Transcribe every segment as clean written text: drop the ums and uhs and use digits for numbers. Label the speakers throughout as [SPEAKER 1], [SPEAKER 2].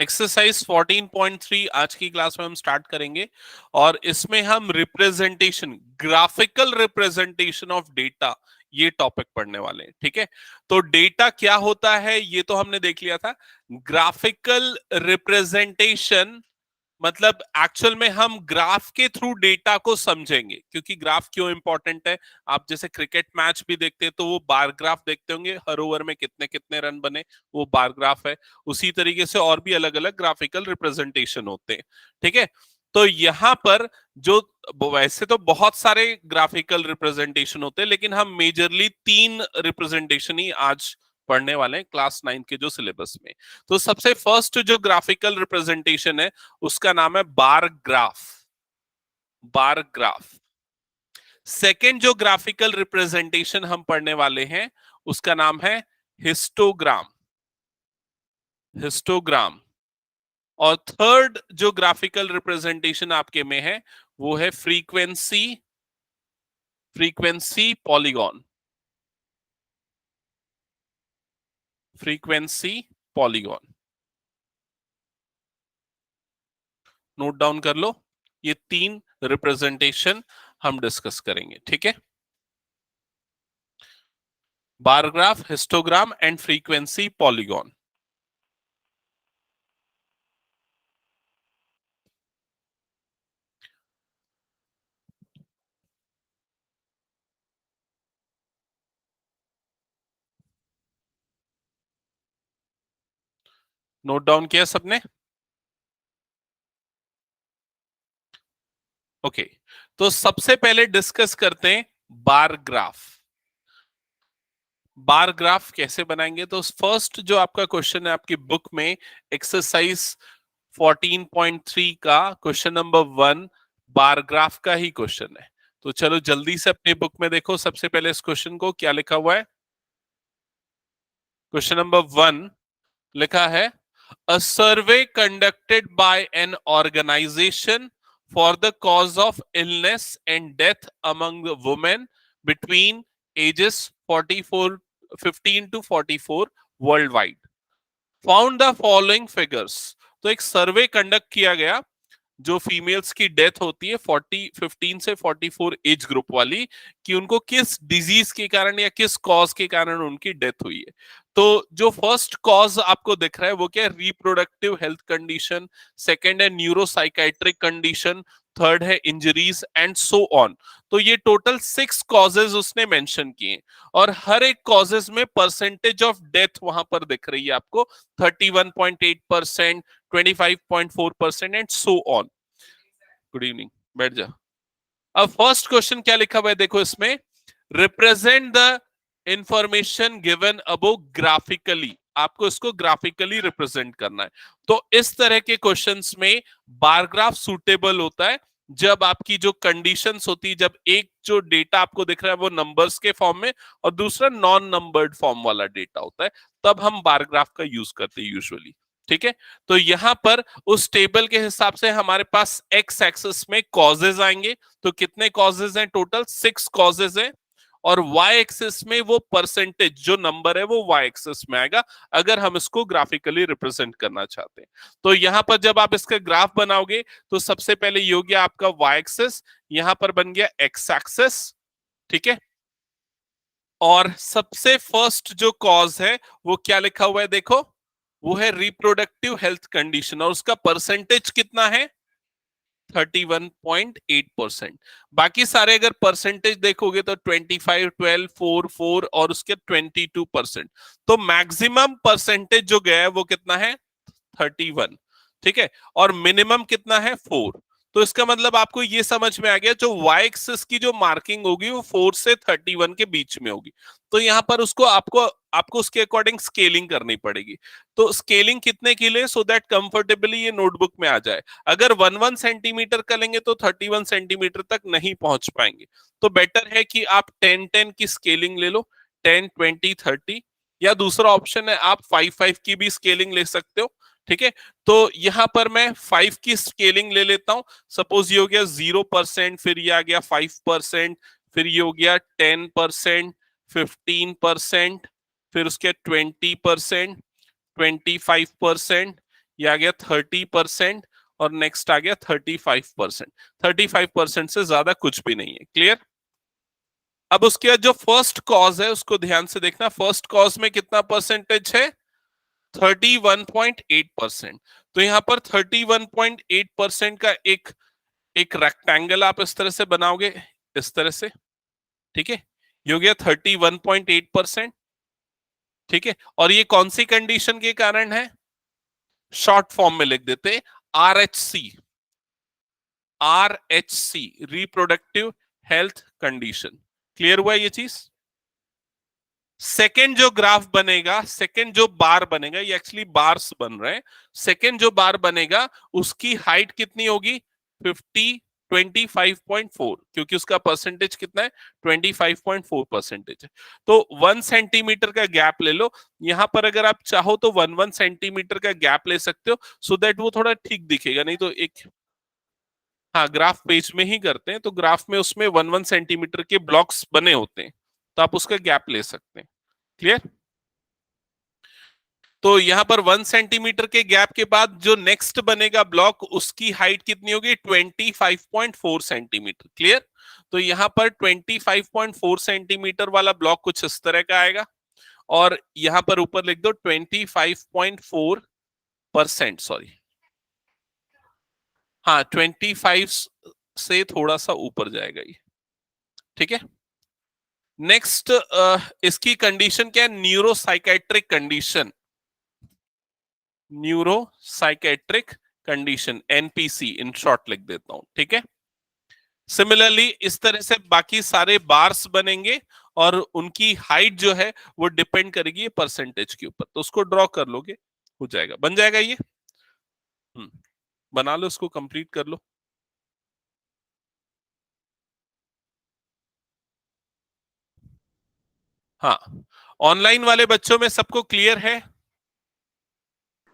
[SPEAKER 1] Exercise 14.3 आज की class में हम स्टार्ट करेंगे और इसमें हम representation, graphical representation of data, ये टॉपिक पढ़ने वाले हैं। ठीक है, तो डेटा क्या होता है ये तो हमने देख लिया था। ग्राफिकल रिप्रेजेंटेशन मतलब एक्चुअल में हम ग्राफ के थ्रू डेटा को समझेंगे, क्योंकि ग्राफ क्यों इंपॉर्टेंट है। आप जैसे क्रिकेट मैच भी देखते हैं तो वो बार ग्राफ देखते होंगे, हर ओवर में कितने कितने रन बने, वो बार ग्राफ है। उसी तरीके से और भी अलग अलग ग्राफिकल रिप्रेजेंटेशन होते हैं। ठीक है, तो यहां पर जो वैसे तो बहुत सारे ग्राफिकल रिप्रेजेंटेशन होते हैं, लेकिन हम मेजरली 3 रिप्रेजेंटेशन ही आज पढ़ने वाले हैं क्लास 9 के जो सिलेबस में। तो सबसे फर्स्ट जो ग्राफिकल रिप्रेजेंटेशन है उसका नाम है bar graph. Bar graph. Second जो ग्राफिकल रिप्रेजेंटेशन हम पढ़ने वाले हैं उसका नाम है हिस्टोग्राम। हिस्टोग्राम। और थर्ड जो ग्राफिकल रिप्रेजेंटेशन आपके में है वो है frequency, frequency polygon. Frequency polygon. Note down कर लो, ये 3 रिप्रेजेंटेशन हम डिस्कस करेंगे। ठीक है, bar graph, histogram and frequency polygon. Note down किया सबने? ओके, तो सबसे पहले डिस्कस करते हैं बार ग्राफ। बार ग्राफ कैसे बनाएंगे? तो फर्स्ट जो आपका क्वेश्चन है आपकी बुक में, एक्सरसाइज 14.3 का क्वेश्चन नंबर 1 बार ग्राफ का ही क्वेश्चन है। तो चलो जल्दी से अपनी बुक में देखो सबसे पहले इस क्वेश्चन को क्या लिखा हुआ है। क्वेश्चन नंबर 1 लिखा है, a survey conducted by an organization for the cause of illness and death among the women between ages 44 15 to 44 worldwide found the following figures। तो एक सर्वे कंडक्ट किया गया जो फीमेल्स की डेथ होती है 15 से 44 एज ग्रुप वाली, कि उनको किस डिजीज के कारण या किस कॉज के कारण उनकी डेथ हुई है। तो जो फर्स्ट कॉज आपको दिख रहा है वो क्या है? रिप्रोडक्टिव हेल्थ कंडीशन, सेकंड है न्यूरोसाइकाइट्रिक कंडीशन, थर्ड है इंजरीज एंड सो ऑन। तो ये टोटल 6 कॉजेज उसने मेंशन किए और हर एक कॉजेज में परसेंटेज ऑफ डेथ वहां पर दिख रही है आपको, 31.8%, 25.4% and so on. Good evening, बैठ जा। अब फर्स्ट क्वेश्चन क्या लिखा हुआ है देखो इसमें, represent the information given above graphically. आपको इसको ग्राफिकली रिप्रेजेंट करना है। तो इस तरह के क्वेश्चंस में बार ग्राफ सूटेबल होता है जब आपकी जो कंडीशंस होती है, जब एक जो डेटा आपको दिख रहा है वो नंबर्स के फॉर्म में और दूसरा नॉन नंबर्ड फॉर्म वाला डेटा होता है, तब हम बार ग्राफ का यूज करते हैं यूजुअली। ठीक है, तो यहां पर उस टेबल के हिसाब से हमारे पास एक्स एक्सिस में कॉजेज आएंगे। तो कितने कॉजेज हैं? टोटल 6 कॉजेज हैं। और वाई एक्सिस में वो परसेंटेज जो नंबर है वो वाई एक्सिस में आएगा, अगर हम इसको ग्राफिकली रिप्रेजेंट करना चाहते हैं। तो यहां पर जब आप इसका ग्राफ बनाओगे तो सबसे पहले ये हो गया आपका वाई एक्सिस, यहां पर बन गया एक्स एक्सिस। ठीक है, और सबसे फर्स्ट जो कॉज है वो क्या लिखा हुआ है देखो, वो है रिप्रोडक्टिव हेल्थ कंडीशन और उसका परसेंटेज कितना है? 31.8%। बाकी सारे अगर परसेंटेज देखोगे तो 25, 12, 4, 4 और उसके 22%। तो मैक्सिमम परसेंटेज जो गया है वो कितना है? 31। ठीक है, और मिनिमम कितना है? 4। तो इसका मतलब आपको ये समझ में आ गया, जो वाई एक्सिस की जो मार्किंग होगी वो 4 से 31 के बीच में होगी। तो यहां पर उसको आपको आपको उसके अकॉर्डिंग स्केलिंग करनी पड़ेगी। तो स्केलिंग कितने के लिए? सो दैट कंफर्टेबली ये नोटबुक में आ जाए। अगर 1 सेंटीमीटर का लेंगे तो 31 सेंटीमीटर तक नहीं पहुंच पाएंगे। तो बेटर है कि आप 10-10 की स्केलिंग ले लो, 10, 20, 30, या दूसरा ऑप्शन है आप 5-5 की भी स्केलिंग ले सकते हो। ठीक है, तो यहां पर मैं 5 की स्केलिंग ले लेता हूं। सपोज ये हो गया 0%, फिर ये आ गया 5%, फिर ये हो गया 10%, 15%, फिर उसके 20%, 25%, ये आ गया 30% और नेक्स्ट आ गया 35%। 35% से ज्यादा कुछ भी नहीं है। क्लियर? अब उसके बाद जो फर्स्ट कॉज है उसको ध्यान से देखना। फर्स्ट कॉज में कितना परसेंटेज है? 31.8%। तो यहां पर 31.8% का एक एक रेक्टेंगल आप इस तरह से बनाओगे, इस तरह से। ठीक है, ये हो गया 31.8%। ठीक है, और ये कौन सी कंडीशन के कारण है? शॉर्ट फॉर्म में लिख देते, RHC। RHC, reproductive health condition. Clear हुआ ये चीज? सेकेंड जो ग्राफ बनेगा, सेकेंड जो बार बनेगा, ये एक्चुअली बार्स बन रहे हैं। सेकेंड जो बार बनेगा उसकी हाइट कितनी होगी? 25.4, क्योंकि उसका परसेंटेज कितना है? 25.4% है। तो 1 सेंटीमीटर का गैप ले लो। यहां पर अगर आप चाहो तो 1 1 सेंटीमीटर का गैप ले सकते हो, सो दैट वो थोड़ा ठीक दिखेगा। नहीं तो एक, हाँ, ग्राफ पेज में ही करते हैं तो ग्राफ में उसमें 1 1 सेंटीमीटर के ब्लॉक्स बने होते हैं, तो आप उसका गैप ले सकते हैं। क्लियर? तो यहां पर 1 सेंटीमीटर के गैप के बाद जो नेक्स्ट बनेगा ब्लॉक, उसकी हाइट कितनी होगी? 25.4 सेंटीमीटर। क्लियर? तो यहां पर 25.4 सेंटीमीटर वाला ब्लॉक कुछ इस तरह का आएगा, और यहां पर ऊपर लिख दो 25.4%। सॉरी, हाँ, 25 से थोड़ा सा ऊपर जाएगा ये। ठीक है, नेक्स्ट इसकी कंडीशन क्या है? Neuropsychiatric condition. Neuropsychiatric condition, NPC in short लिख देता हूं। ठीक है, सिमिलरली इस तरह से बाकी सारे बार्स बनेंगे और उनकी हाइट जो है वो डिपेंड करेगी परसेंटेज के ऊपर। तो उसको ड्रॉ कर लोगे, हो जाएगा, बन जाएगा ये। बना लो, इसको कंप्लीट कर लो। हाँ, ऑनलाइन वाले बच्चों में सबको क्लियर है?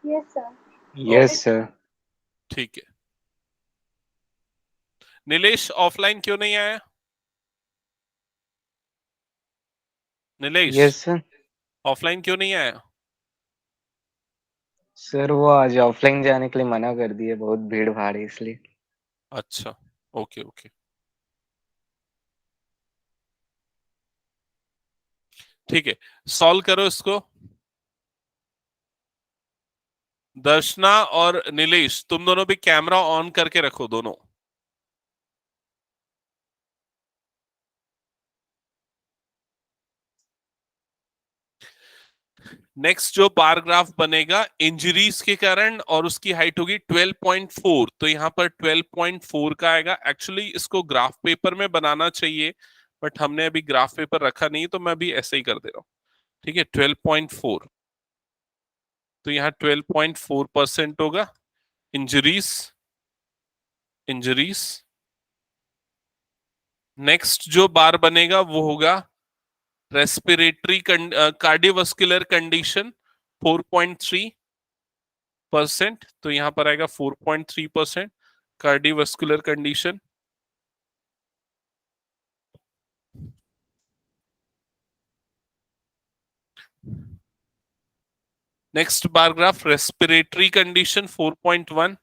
[SPEAKER 2] Yes sir.
[SPEAKER 1] Okay,
[SPEAKER 3] yes sir.
[SPEAKER 1] ठीक है। नीलेश ऑफलाइन क्यों नहीं आया? Nilesh
[SPEAKER 3] yes sir.
[SPEAKER 1] ऑफलाइन क्यों नहीं आया?
[SPEAKER 3] सर वो आज ऑफलाइन जाने के लिए मना कर दिए, बहुत भीड़ भाड़ है इसलिए।
[SPEAKER 1] अच्छा, ओके ओके, ठीक है, सॉल्व करो इसको। दर्शना और नीलेश, तुम दोनों भी कैमरा ऑन करके रखो दोनों। नेक्स्ट जो बार ग्राफ बनेगा इंजरीज के कारण, और उसकी हाइट होगी 12.4। तो यहां पर 12.4 का आएगा। एक्चुअली इसको ग्राफ पेपर में बनाना चाहिए, बट हमने अभी ग्राफ पेपर रखा नहीं, तो मैं अभी ऐसे ही कर दे रहा हूं। ठीक है, 12.4। तो यहाँ 12.4% होगा इंजरीज। इंजरीज, नेक्स्ट जो बार बनेगा वो होगा रेस्पिरेटरी कार्डियोवास्कुलर कंडीशन, 4.3%। तो यहां पर आएगा 4.3% cardiovascular condition. Next bar graph respiratory condition 4.1।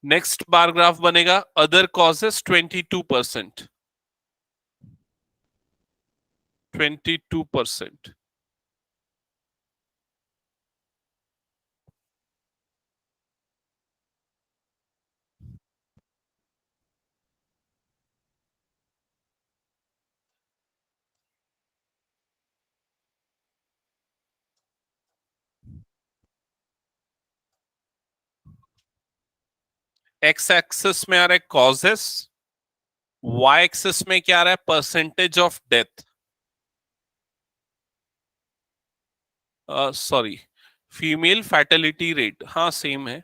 [SPEAKER 1] Next bar graph बनेगा अदर कॉजेस 22%। 22%। एक्स एक्सिस में आ रहा है कॉजेस, वाई एक्सिस में क्या आ रहा है? Percentage of death, sorry, female fatality rate. हाँ, सेम है।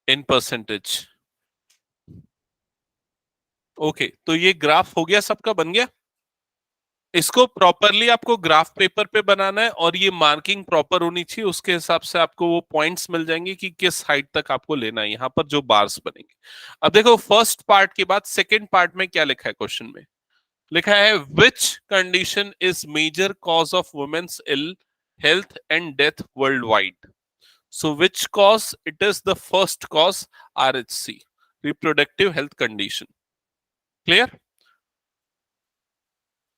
[SPEAKER 1] In percentage. ओके, तो ये ग्राफ हो गया, सबका बन गया। इसको प्रॉपरली आपको ग्राफ पेपर पे बनाना है और ये मार्किंग प्रॉपर होनी चाहिए, उसके हिसाब से आपको वो पॉइंट्स मिल जाएंगे कि किस हाइट तक आपको लेना है यहाँ पर जो बार्स बनेंगे। अब देखो फर्स्ट पार्ट के बाद सेकेंड पार्ट में क्या लिखा है क्वेश्चन में, लिखा है which condition is major cause of women's ill health and death worldwide. So which cause it is the first cause, RHC, reproductive health condition. Clear.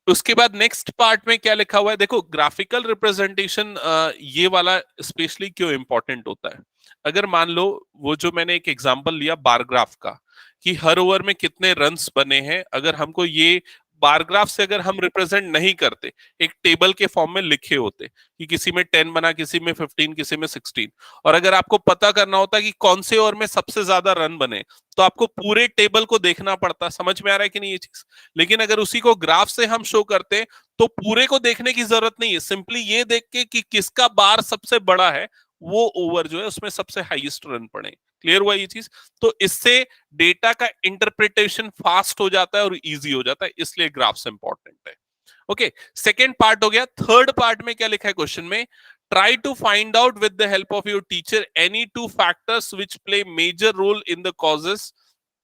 [SPEAKER 1] उसके बाद नेक्स्ट पार्ट में क्या लिखा हुआ है, देखो ग्राफिकल रिप्रेजेंटेशन ये वाला स्पेशली क्यों इंपॉर्टेंट होता है। अगर मान लो वो जो मैंने एक एग्जांपल लिया बार ग्राफ का कि हर ओवर में कितने रन्स बने हैं, अगर हमको ये बार ग्राफ से अगर हम रिप्रेजेंट नहीं करते, एक टेबल के फॉर्म में लिखे होते कि किसी में 10 बना, किसी में 15, किसी में 16, और अगर आपको पता करना होता कि कौन से ओवर में सबसे ज्यादा रन बने, तो आपको पूरे टेबल को देखना पड़ता। समझ में आ रहा है कि नहीं ये चीज। लेकिन अगर उसी को ग्राफ से हम शो करते तो पूरे को देखने की जरूरत नहीं है, सिंपली ये देख के कि किसका बार सबसे बड़ा है, वो ओवर जो है उसमें सबसे हाईएस्ट रन पड़े। क्लियर हुआ ये चीज। तो इससे डेटा का इंटरप्रिटेशन फास्ट हो जाता है और इजी हो जाता है, इसलिए ग्राफ्स इंपॉर्टेंट है। ओके, सेकेंड पार्ट हो गया। थर्ड पार्ट में क्या लिखा है क्वेश्चन में, try to find out with the help of your teacher any two factors which play major role in the causes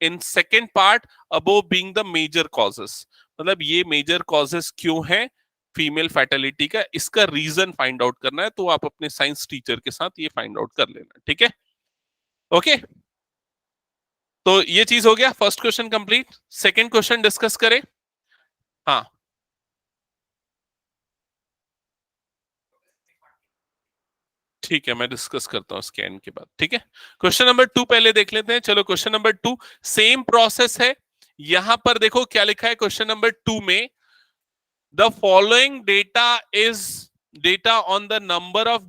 [SPEAKER 1] in second part above being the major causes. मतलब ये major causes क्यों है female fatality का, इसका reason find out करना है, तो आप अपने साइंस टीचर के साथ ये फाइंड आउट कर लेना। ठीक है, ओके। तो ये चीज हो गया, first question complete. Second question discuss करें। हाँ, ठीक है, मैं डिस्कस करता हूं स्कैन के बाद। ठीक है, क्वेश्चन नंबर 2 पहले देख लेते हैं। चलो क्वेश्चन नंबर 2 सेम प्रोसेस है। यहां पर देखो क्या लिखा है क्वेश्चन नंबर 2 में, the following data is data on the number of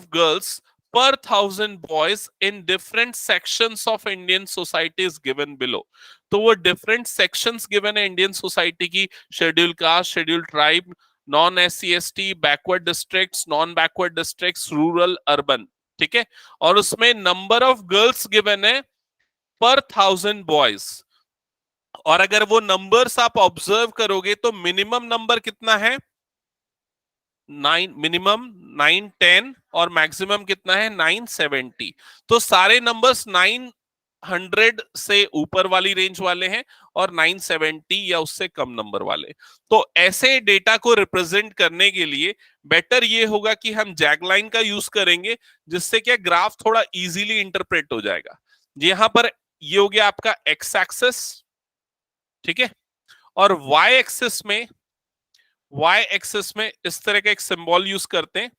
[SPEAKER 1] girls per thousand boys in different sections of Indian society is given below। तो वो different sections given है Indian society की, scheduled caste, scheduled tribe, non SC/ST, backward districts, non backward districts, rural, urban. ठीक है, और उसमें number of girls given है पर 1000 बॉयज। और अगर वो नंबर्स आप ऑब्जर्व करोगे तो मिनिमम नंबर कितना है 9, मिनिमम 910, और मैक्सिमम कितना है 970। तो सारे नंबर्स 900 से ऊपर वाली रेंज वाले हैं और 970 या उससे कम नंबर वाले। तो ऐसे डेटा को रिप्रेजेंट करने के लिए बेटर ये होगा कि हम जैगलाइन का यूज करेंगे, जिससे क्या ग्राफ थोड़ा इजीली इंटरप्रेट हो जाएगा। यहां पर ये हो गया आपका एक्स एक्सिस, ठीक है, और वाई एक्सिस में इस तरह का एक सिंबल यूज करते हैं।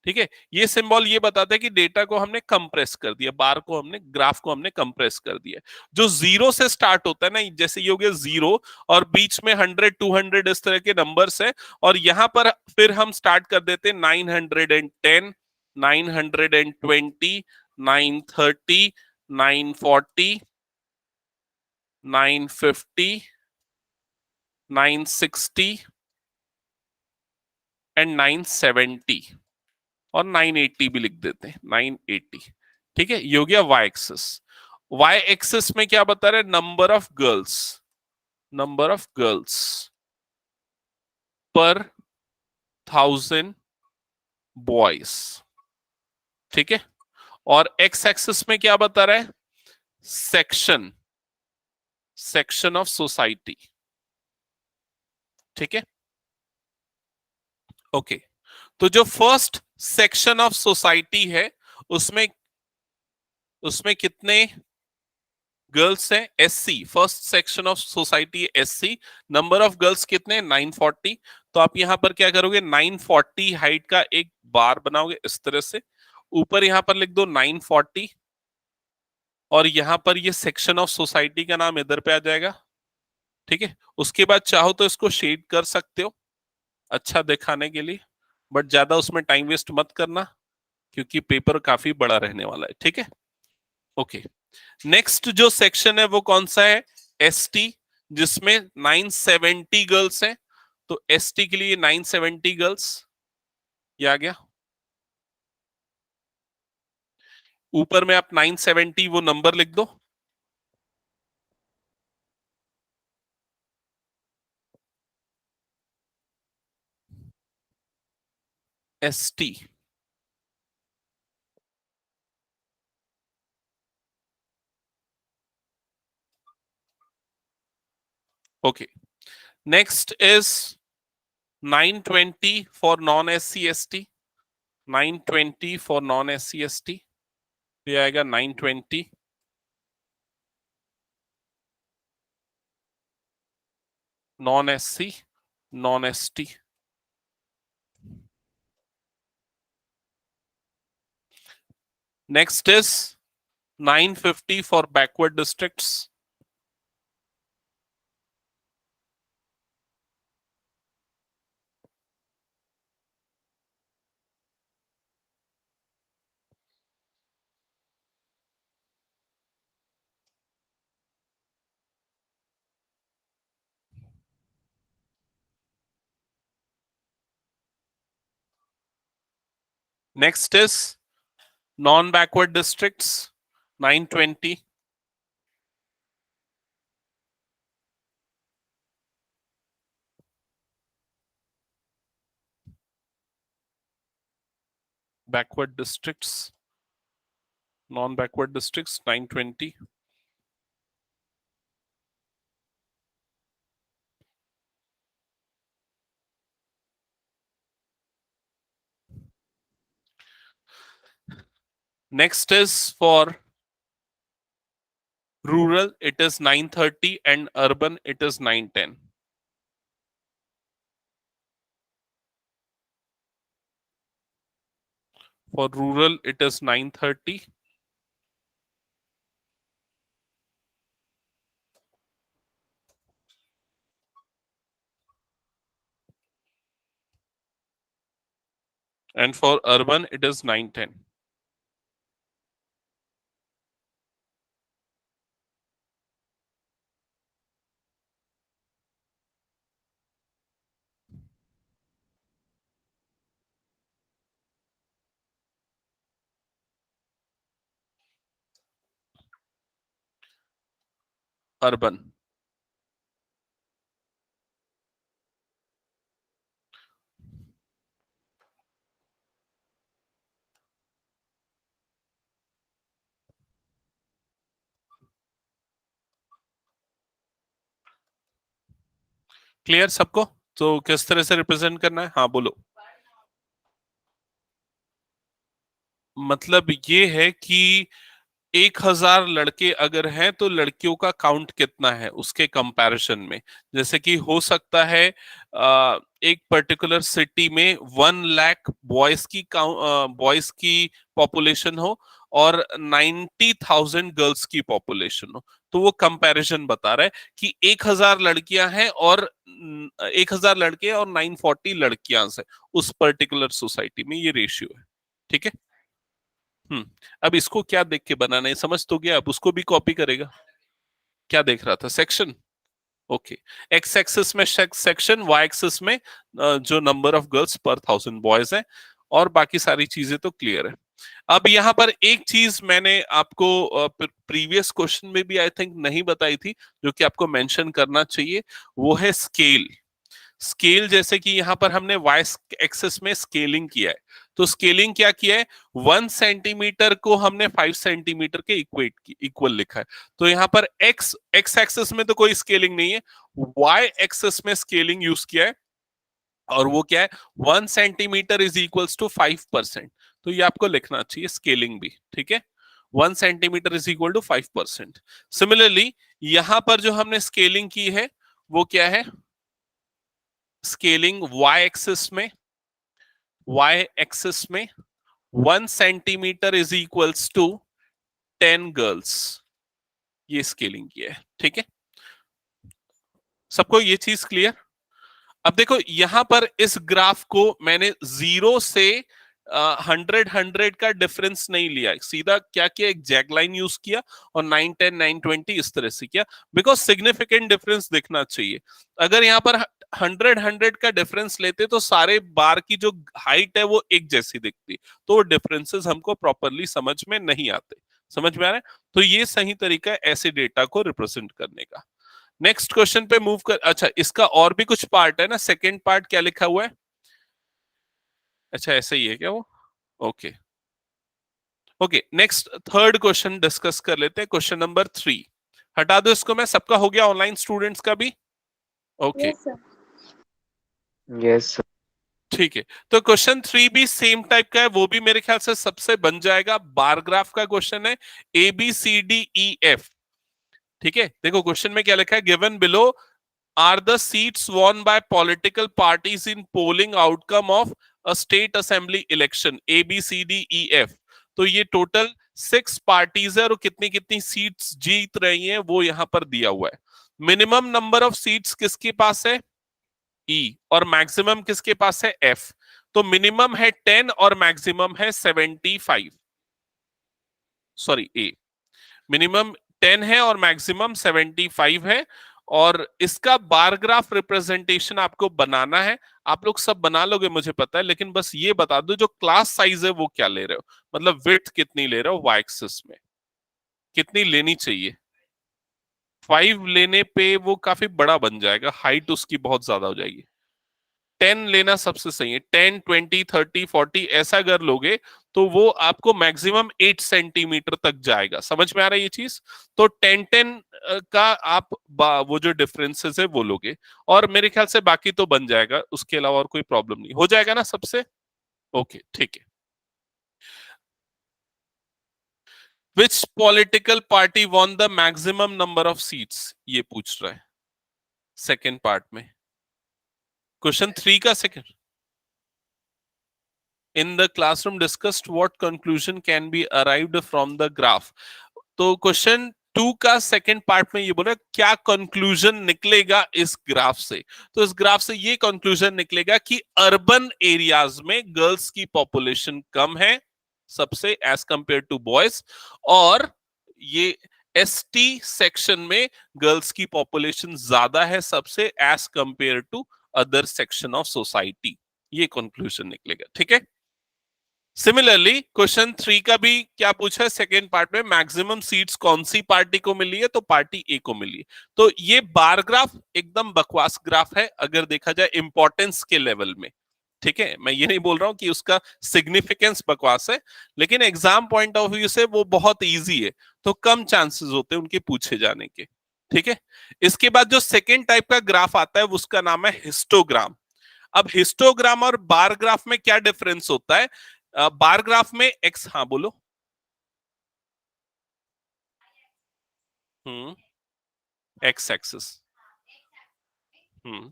[SPEAKER 1] ठीक है, ये सिंबल ये बताता है कि डेटा को हमने कंप्रेस कर दिया, बार को हमने, ग्राफ को हमने कंप्रेस कर दिया। जो जीरो से स्टार्ट होता है ना, जैसे ये हो गया जीरो, और बीच में 100, 200 इस तरह के नंबर्स है, और यहां पर फिर हम स्टार्ट कर देते हैं 910, 920, 930, 940, 950, 960 एंड 970, और 980 भी लिख देते हैं, 980। ठीक है, ये हो गया वाई एक्सिस। वाई एक्सिस में क्या बता रहे, नंबर ऑफ गर्ल्स पर 1000 बॉयज। ठीक है, और एक्स एक्सिस में क्या बता रहा है, सेक्शन ऑफ सोसाइटी। ठीक है, ओके। तो जो फर्स्ट सेक्शन ऑफ सोसाइटी है उसमें उसमें कितने गर्ल्स हैं, SC, first section of society SC, number of girls कितने 940। तो आप यहां पर क्या करोगे, 940 हाइट का एक बार बनाओगे इस तरह से, ऊपर यहां पर लिख दो 940, और यहां पर ये सेक्शन ऑफ सोसाइटी का नाम इधर पे आ जाएगा। ठीक है, उसके बाद चाहो तो इसको शेड कर सकते हो अच्छा दिखाने के लिए, बट ज्यादा उसमें टाइम वेस्ट मत करना क्योंकि पेपर काफी बड़ा रहने वाला है। ठीक है, ओके। नेक्स्ट जो सेक्शन है वो कौन सा है, ST, जिसमें 970 गर्ल्स हैं। तो ST के लिए 970 गर्ल्स, ये आ गया। ऊपर में आप 970 वो नंबर लिख दो। ST। Okay. Next is 920 for non-SC ST। 920 for non-SC ST, ये आएगा 920। non-SC, non-ST। Next is 950 for backward districts। Next is non-backward districts, 920। Backward districts, non-backward districts, 920। Next is for rural, it is 930, and urban, it is 910। For rural, it is 930। And for urban, it is 910। Urban. Clear सबको? तो किस तरह से represent करना है? हाँ बोलो। मतलब ये है कि 1000 लड़के अगर हैं तो लड़कियों का काउंट कितना है उसके कंपैरिजन में। जैसे कि हो सकता है एक पर्टिकुलर सिटी में 1 लाख बॉयज की पॉपुलेशन हो और 90,000 गर्ल्स की पॉपुलेशन हो। तो वो कंपैरिजन बता रहा है कि 1000 लड़कियां हैं और 1000 लड़के और 940 लड़कियां हैं उस पर्टिकुलर सोसाइटी में, ये रेशियो है। ठीक है। अब इसको क्या देख के बनाना है समझ तो गया, अब उसको भी कॉपी करेगा। क्या देख रहा था? सेक्शन। ओके। एक्स एक्सिस में सेक्शन, वाई एक्सिस में जो नंबर ऑफ गर्ल्स पर 1000 बॉयज है, और बाकी सारी चीजें तो क्लियर है। अब यहां पर एक चीज मैंने आपको प्रीवियस क्वेश्चन में भी आई थिंक नहीं बताई थी, जो कि आपको मेंशन करना चाहिए, वो है स्केल। स्केल, जैसे कि यहां पर हमने वाई एक्सिस में स्केलिंग किया है, तो स्केलिंग क्या किया है? 1 सेंटीमीटर को हमने 5 सेंटीमीटर के इक्वल लिखा है। तो यहां पर एक्स एक्सिस में तो कोई स्केलिंग नहीं है, वाई एक्सिस में स्केलिंग यूज किया है, और वो क्या है? 1 सेंटीमीटर इज इक्वल्स टू 5%। तो ये आपको लिखना चाहिए स्केलिंग भी। ठीक है। 1 centimetre is equal to 5%। Similarly यहां पर जो हमने स्केलिंग की है वो क्या है? स्केलिंग वाई एक्सिस में 1 centimetre is equals to 10 girls, ये स्केलिंग किया है। ठीक है। सबको ये चीज क्लियर? अब देखो यहां पर इस ग्राफ को मैंने 0 से 100 का डिफरेंस नहीं लिया, सीधा क्या किया? एक जैग लाइन यूज किया और 910 920 इस तरह से किया, बिकॉज सिग्निफिकेंट डिफरेंस दिखना चाहिए। अगर यहाँ पर 100 का डिफरेंस लेते तो सारे बार की जो हाइट है वो एक जैसी दिखती, तो डिफरेंसेस हमको प्रॉपरली समझ में नहीं आते। समझ में आ रहा है? तो ये सही तरीका है ऐसे डेटा को रिप्रेजेंट करने का। नेक्स्ट क्वेश्चन पे मूव कर। अच्छा, इसका और भी कुछ पार्ट है ना। सेकेंड पार्ट क्या लिखा हुआ है? अच्छा ऐसा ही है क्या वो? Okay okay, next third question discuss कर लेते हैं, क्वेश्चन नंबर 3। हटा दो इसको, मैं सबका हो गया ऑनलाइन स्टूडेंट्स का भी? Okay
[SPEAKER 2] Yes, sir.
[SPEAKER 3] यस
[SPEAKER 1] ठीक है। तो क्वेश्चन 3 भी सेम टाइप का है, वो भी मेरे ख्याल से सबसे बन जाएगा, बार ग्राफ का क्वेश्चन है, A B C D E F. ठीक है, देखो क्वेश्चन में क्या लिखा है, given below are the seats won by political parties in polling outcome of a state assembly election, A B C D E F. तो ये टोटल 6 पार्टीज है और कितनी कितनी सीट्स जीत रही हैं वो यहां पर दिया हुआ है। मिनिमम नंबर ऑफ सीट्स किसके पास है? ई, और मैक्सिमम किसके पास है? एफ। तो मिनिमम है 10 और मैक्सिमम है 75, सॉरी ए, मिनिमम 10 है और मैक्सिमम 75 है। और इसका बार ग्राफ रिप्रेजेंटेशन आपको बनाना है, आप लोग सब बना लोगे मुझे पता है, लेकिन बस ये बता दो जो क्लास साइज है वो क्या ले रहे हो, मतलब विड्थ कितनी ले रहे हो, वाई एक्सिस में कितनी लेनी चाहिए। 5 लेने पे वो काफी बड़ा बन जाएगा, हाइट उसकी बहुत ज्यादा हो जाएगी। 10 लेना सबसे सही है, 10 20 30 40 ऐसा अगर लोगे तो वो आपको मैक्सिमम 8 सेंटीमीटर तक जाएगा। समझ में आ रहा है ये चीज? तो 10 10 का आप वो जो डिफरेंसेस है वो लोगे, और मेरे ख्याल से बाकी तो बन जाएगा, उसके अलावा और कोई प्रॉब्लम नहीं हो जाएगा ना सबसे। ओके ठीक है। विच political party won the maximum number of seats, ये पूछ रहा है सेकेंड पार्ट में, क्वेश्चन 3 का second. In the classroom discussed what conclusion can be arrived from the graph। तो क्वेश्चन 2 का सेकंड पार्ट में ये बोला क्या कंक्लूजन निकलेगा इस ग्राफ से। तो इस ग्राफ से ये कंक्लूजन निकलेगा कि अर्बन एरियाज में गर्ल्स की पॉपुलेशन कम है सबसे एज कंपेयर टू बॉयज, और ये एसटी सेक्शन में गर्ल्स की पॉपुलेशन ज्यादा है सबसे as compare to other section of society. ये कंक्लूजन निकलेगा, ठीक है। सिमिलरली क्वेश्चन 3 का भी क्या पूछा है सेकेंड पार्ट में, मैक्सिमम सीट्स कौन सी पार्टी को मिली है, तो पार्टी ए को मिली है। तो ये बार ग्राफ एकदम बकवास ग्राफ है अगर देखा जाए इंपॉर्टेंस के लेवल में, ठीक है। मैं ये नहीं बोल रहा हूं कि उसका सिग्निफिकेंस बकवास है, लेकिन एग्जाम पॉइंट ऑफ व्यू से वो बहुत इजी है, तो कम चांसेस होते हैं उनके पूछे जाने के, ठीक है। इसके बाद जो सेकेंड टाइप का ग्राफ आता है उसका नाम है हिस्टोग्राम। अब हिस्टोग्राम और बार ग्राफ में क्या डिफरेंस होता है? बार ग्राफ में एक्स, हाँ बोलो। हम्म, एक्स एक्सिस। हम्म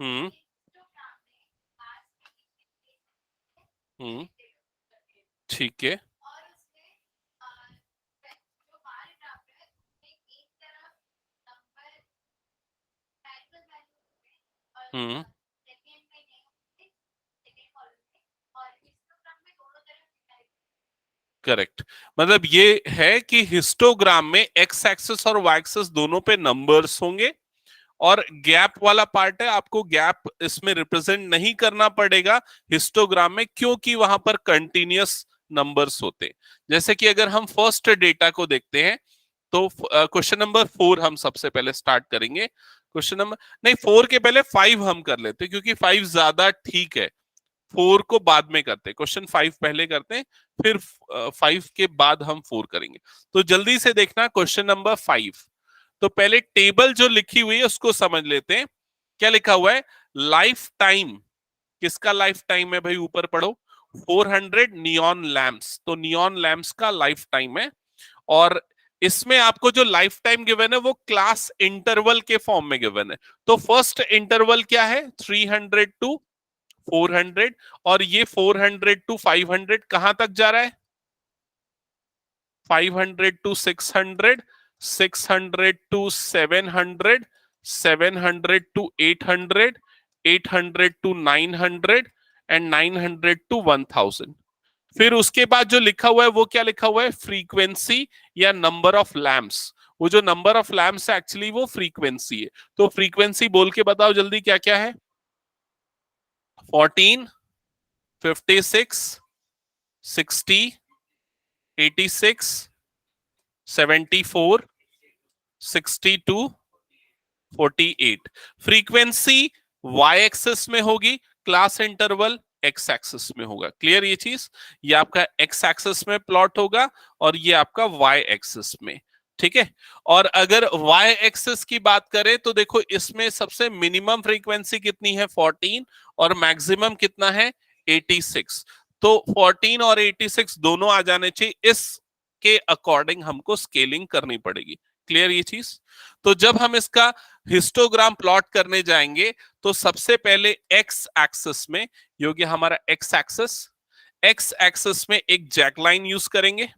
[SPEAKER 1] हम्म हम्म ठीक है। हम्म करेक्ट, मतलब ये है कि हिस्टोग्राम में एक्स एक्सिस और वाई एक्सिस दोनों पे नंबर्स होंगे, और गैप वाला पार्ट है, आपको गैप इसमें रिप्रेजेंट नहीं करना पड़ेगा हिस्टोग्राम में, क्योंकि वहां पर कंटिन्यूअस नंबर्स होते हैं। जैसे कि अगर हम फर्स्ट डेटा को देखते हैं, तो क्वेश्चन नंबर 4 हम सबसे पहले स्टार्ट करेंगे। क्वेश्चन नंबर, नहीं 4 के पहले 5 हम कर लेते हैं, क्योंकि 5 ज्यादा ठीक है, 4 को बाद में करते हैं, क्वेश्चन 5 पहले करते हैं, फिर 5 के बाद हम 4 करेंगे। तो जल्दी से देखना क्वेश्चन नंबर 5। तो पहले टेबल जो लिखी हुई है उसको समझ लेते हैं। क्या लिखा हुआ है? लाइफ टाइम, किसका लाइफ टाइम है भाई, ऊपर पढ़ो। 400 नियॉन लैंप्स, तो नियॉन लैंप्स का लाइफ टाइम है। और इसमें आपको जो लाइफ टाइम गिवन है वो क्लास इंटरवल के फॉर्म में गिवन है। तो फर्स्ट इंटरवल क्या है? 300 टू 400, और ये 400 टू 500 कहां तक जा रहा है? 500 to 600, 600 to 700, 700 to 800, 800 to 900, and 900 to 1000। फिर उसके बाद जो लिखा हुआ है वो क्या लिखा हुआ है? फ्रीक्वेंसी या नंबर ऑफ लैम्प्स। वो जो नंबर ऑफ लैम्प्स है एक्चुअली वो फ्रीक्वेंसी है। तो फ्रीक्वेंसी बोल के बताओ जल्दी क्या क्या है? 14, 56, 60, 86, 74, 62, 48। फ्रीक्वेंसी वाई एक्सिस में होगी, क्लास इंटरवल एक्स एक्सिस में होगा। क्लियर ये चीज? ये आपका एक्स एक्सिस में प्लॉट होगा और ये आपका वाई एक्सिस में। ठीक है। और अगर वाई एक्सिस की बात करें तो देखो इसमें सबसे मिनिमम फ्रीक्वेंसी कितनी है 14 और मैक्सिमम कितना है 86। तो 14 और 86 दोनों आ जाने चाहिए, इसके अकॉर्डिंग हमको स्केलिंग करनी पड़ेगी। क्लियर ये चीज? तो जब हम इसका हिस्टोग्राम प्लॉट करने जाएंगे तो सबसे पहले एक्स एक्सिस में, योग्य हमारा एक्स एक्सिस में एक जैकलाइन यूज करेंगे।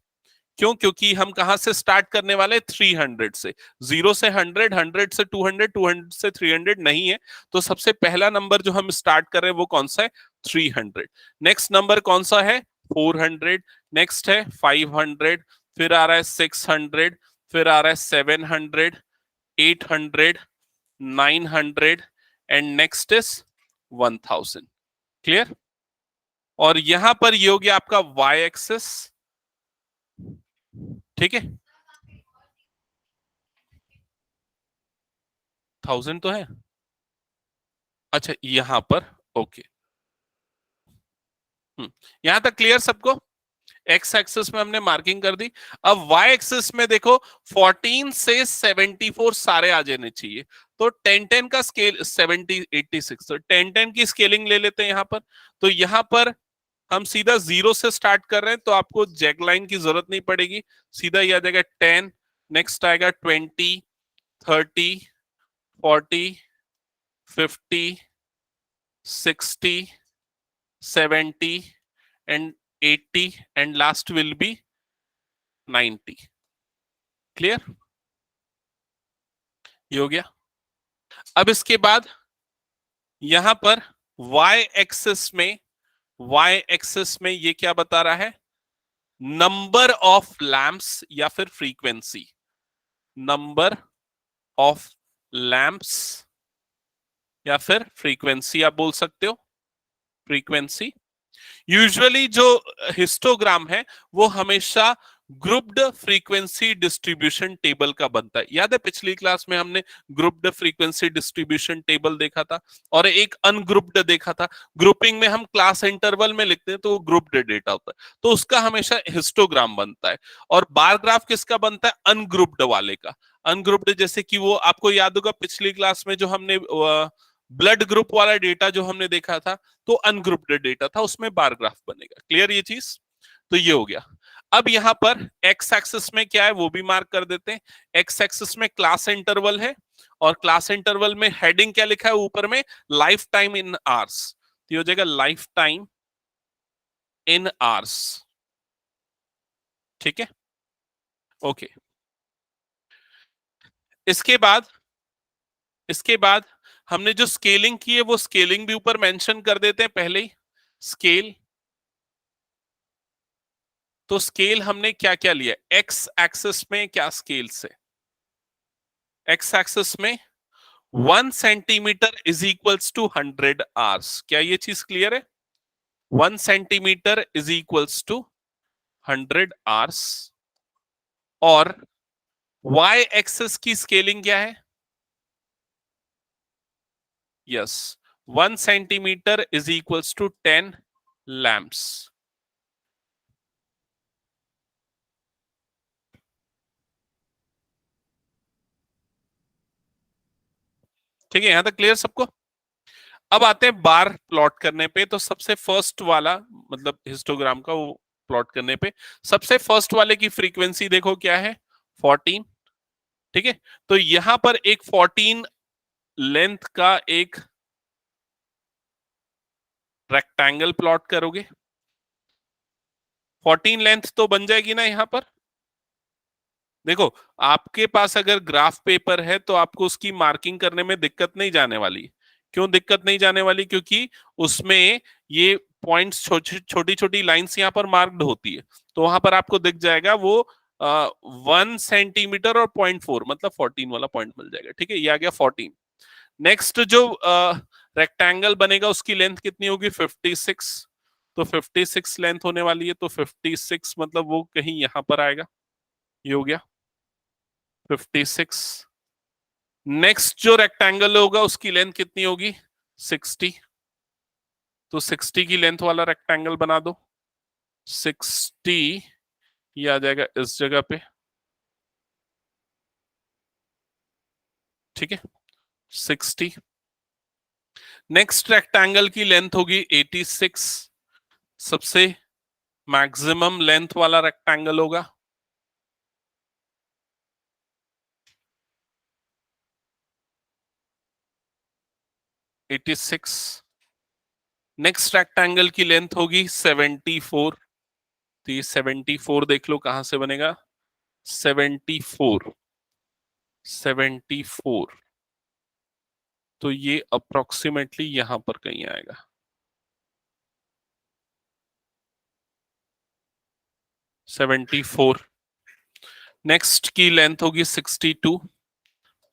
[SPEAKER 1] क्यों? क्योंकि हम कहां से स्टार्ट करने वाले 300 से, 0 से 100, 100 से 200, 200 से 300 नहीं है। तो सबसे पहला नंबर जो हम स्टार्ट कर रहे हैं वो कौन सा है? 300। नेक्स्ट नंबर कौन सा है? 400। नेक्स्ट है 500, फिर आ रहा है 600, फिर आ रहा है 700, 800, 900 एंड नेक्स्ट इज 1000। क्लियर? और यहां पर ये हो गया आपका वाई एक्सिस। ठीक है, 1000 तो है। अच्छा यहां पर ओके। यहां तक क्लियर सबको? एक्स एक्सिस में हमने मार्किंग कर दी। अब वाई एक्सिस में देखो 14 से 74 सारे आ जाने चाहिए। तो 10 10 का स्केल 70 86, तो 10 10 की स्केलिंग ले लेते हैं यहां पर। तो यहां पर हम सीधा 0 से स्टार्ट कर रहे हैं तो आपको जैक लाइन की जरूरत नहीं पड़ेगी, सीधा ये आ जाएगा 10, नेक्स्ट आएगा 20, 30, 40, 50, 60, 70 and 80 and last will be 90। Clear? ये हो गया। अब इसके बाद यहां पर y एक्सिस में ये क्या बता रहा है? नंबर ऑफ लैंप्स या फिर फ्रीक्वेंसी। नंबर ऑफ लैंप्स या फिर फ्रीक्वेंसी आप बोल सकते हो, फ्रीक्वेंसी। यूजुअली जो हिस्टोग्राम है वो हमेशा ग्रुप्ड फ्रीक्वेंसी डिस्ट्रीब्यूशन टेबल का बनता है। याद है पिछली क्लास में हमने ग्रुप्ड फ्रीक्वेंसी डिस्ट्रीब्यूशन टेबल देखा था और एक अनग्रुप्ड देखा था। ग्रुपिंग में हम क्लास इंटरवल में लिखते हैं तो वो ग्रुप्ड डेटा होता है, तो उसका हमेशा हिस्टोग्राम बनता है। और बार ग्राफ किसका बनता है? अनग्रुप्ड वाले का। अनग्रुप्ड जैसे कि वो आपको याद होगा पिछली क्लास में जो हमने ब्लड ग्रुप वाला डेटा जो हमने देखा था, तो अनग्रुप्ड डेटा था, उसमें बार ग्राफ बनेगा। क्लियर ये चीज? तो ये हो गया। अब यहां पर एक्स एक्सिस में क्या है वो भी मार्क कर देते हैं। एक्स एक्सिस में क्लास इंटरवल है और क्लास इंटरवल में हेडिंग क्या लिखा है ऊपर में? Life time in hours. तो ये हो जाएगा लाइफ टाइम इन आवर्स। ठीक है, ओके। इसके बाद हमने जो स्केलिंग की है वो स्केलिंग भी ऊपर मेंशन कर देते हैं पहले ही। स्केल, तो स्केल हमने क्या क्या लिया? एक्स एक्सिस में क्या स्केल से? एक्स एक्सिस में 1 centimetre is equals to 100 hours. क्या ये चीज क्लियर है? 1 centimetre is equals to 100 hours. और वाई एक्सिस की स्केलिंग क्या है? Yes, 1 centimetre is equals to 10 lamps. ठीक है, यहां तक क्लियर सबको? अब आते हैं बार प्लॉट करने पे। तो सबसे फर्स्ट वाला मतलब हिस्टोग्राम का वो प्लॉट करने पे सबसे फर्स्ट वाले की फ्रीक्वेंसी देखो क्या है? 14। ठीक है, तो यहां पर एक 14 लेंथ का एक रेक्टेंगल प्लॉट करोगे। 14 लेंथ तो बन जाएगी ना यहां पर? देखो आपके पास अगर ग्राफ पेपर है तो आपको उसकी मार्किंग करने में दिक्कत नहीं जाने वाली। क्यों दिक्कत नहीं जाने वाली? क्योंकि उसमें ये पॉइंट्स छोटी छोटी लाइंस यहाँ पर मार्क्ड होती है, तो वहां पर आपको दिख जाएगा वो 1 सेंटीमीटर और 0.4 मतलब 14 वाला पॉइंट मिल जाएगा। ठीक है, ये आ गया 14। नेक्स्ट जो रेक्टेंगल बनेगा उसकी लेंथ कितनी होगी? 56। तो 56 लेंथ होने वाली है, तो 56 मतलब वो कहीं यहां पर आएगा। ये हो गया 56। नेक्स्ट जो रेक्टेंगल होगा उसकी लेंथ कितनी होगी? 60। तो 60 की लेंथ वाला रेक्टेंगल बना दो। 60 ये आ जाएगा इस जगह पे, ठीक है, 60। नेक्स्ट रेक्टेंगल की लेंथ होगी 86, सबसे मैक्सिमम लेंथ वाला रेक्टेंगल होगा। Eighty six. नेक्स्ट रेक्टेंगल की लेंथ होगी 74। तो ये 74 देख लो कहां से बनेगा। 74, 74। तो ये अप्रोक्सीमेटली यहां पर कहीं आएगा। 74। नेक्स्ट की लेंथ होगी 62।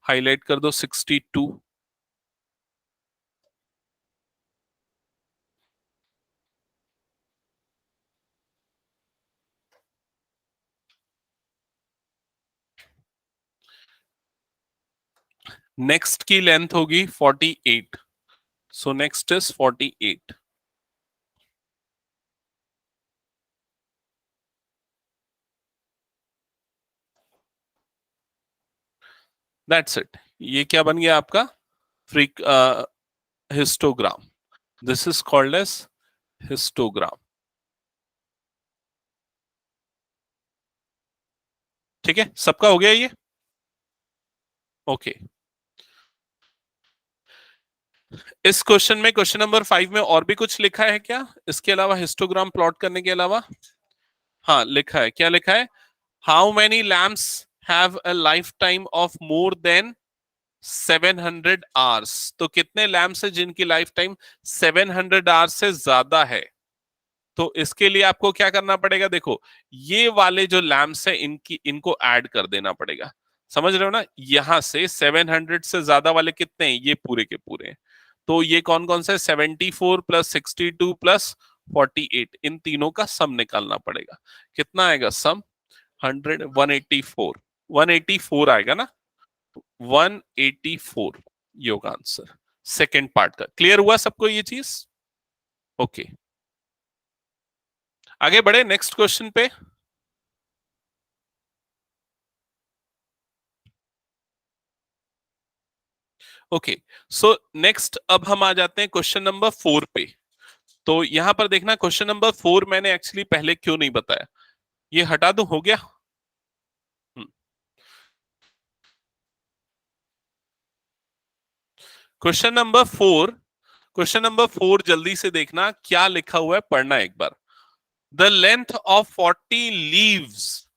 [SPEAKER 1] हाईलाइट कर दो 62। नेक्स्ट की लेंथ होगी 48। So next is 48। That's it. ये क्या बन गया आपका? Freak histogram. This is called as histogram. ठीक है, सबका हो गया ये? ओके। इस क्वेश्चन में, क्वेश्चन नंबर 5 में और भी कुछ लिखा है क्या इसके अलावा, हिस्टोग्राम प्लॉट करने के अलावा? हाँ लिखा है। क्या लिखा है? How many lamps have a life time of more than 700 hours. तो कितने लैम्प्स है जिनकी लाइफ टाइम 700 आवर्स से ज्यादा है? तो इसके लिए आपको क्या करना पड़ेगा? देखो, ये वाले जो लैम्प्स है इनको ऐड कर देना पड़ेगा। समझ रहे हो ना? यहां से 700 से ज्यादा वाले कितने हैं? ये पूरे के पूरे। तो ये कौन कौन से? 74 प्लस 62 प्लस 48, इन तीनों का सम निकालना पड़ेगा। कितना आएगा सम? 100, 184। 184 आएगा ना? 184 ये होगा आंसर सेकेंड पार्ट का। क्लियर हुआ सबको ये चीज? ओके, आगे बढ़े नेक्स्ट क्वेश्चन पे। ओके, सो नेक्स्ट अब हम आ जाते हैं क्वेश्चन नंबर 4 पे। तो यहां पर देखना, क्वेश्चन नंबर 4 मैंने एक्चुअली पहले क्यों नहीं बताया। ये हटा दूं? हो गया। Question number 4। क्वेश्चन नंबर 4 जल्दी से देखना क्या लिखा हुआ है, पढ़ना एक बार। The length of 40 leaves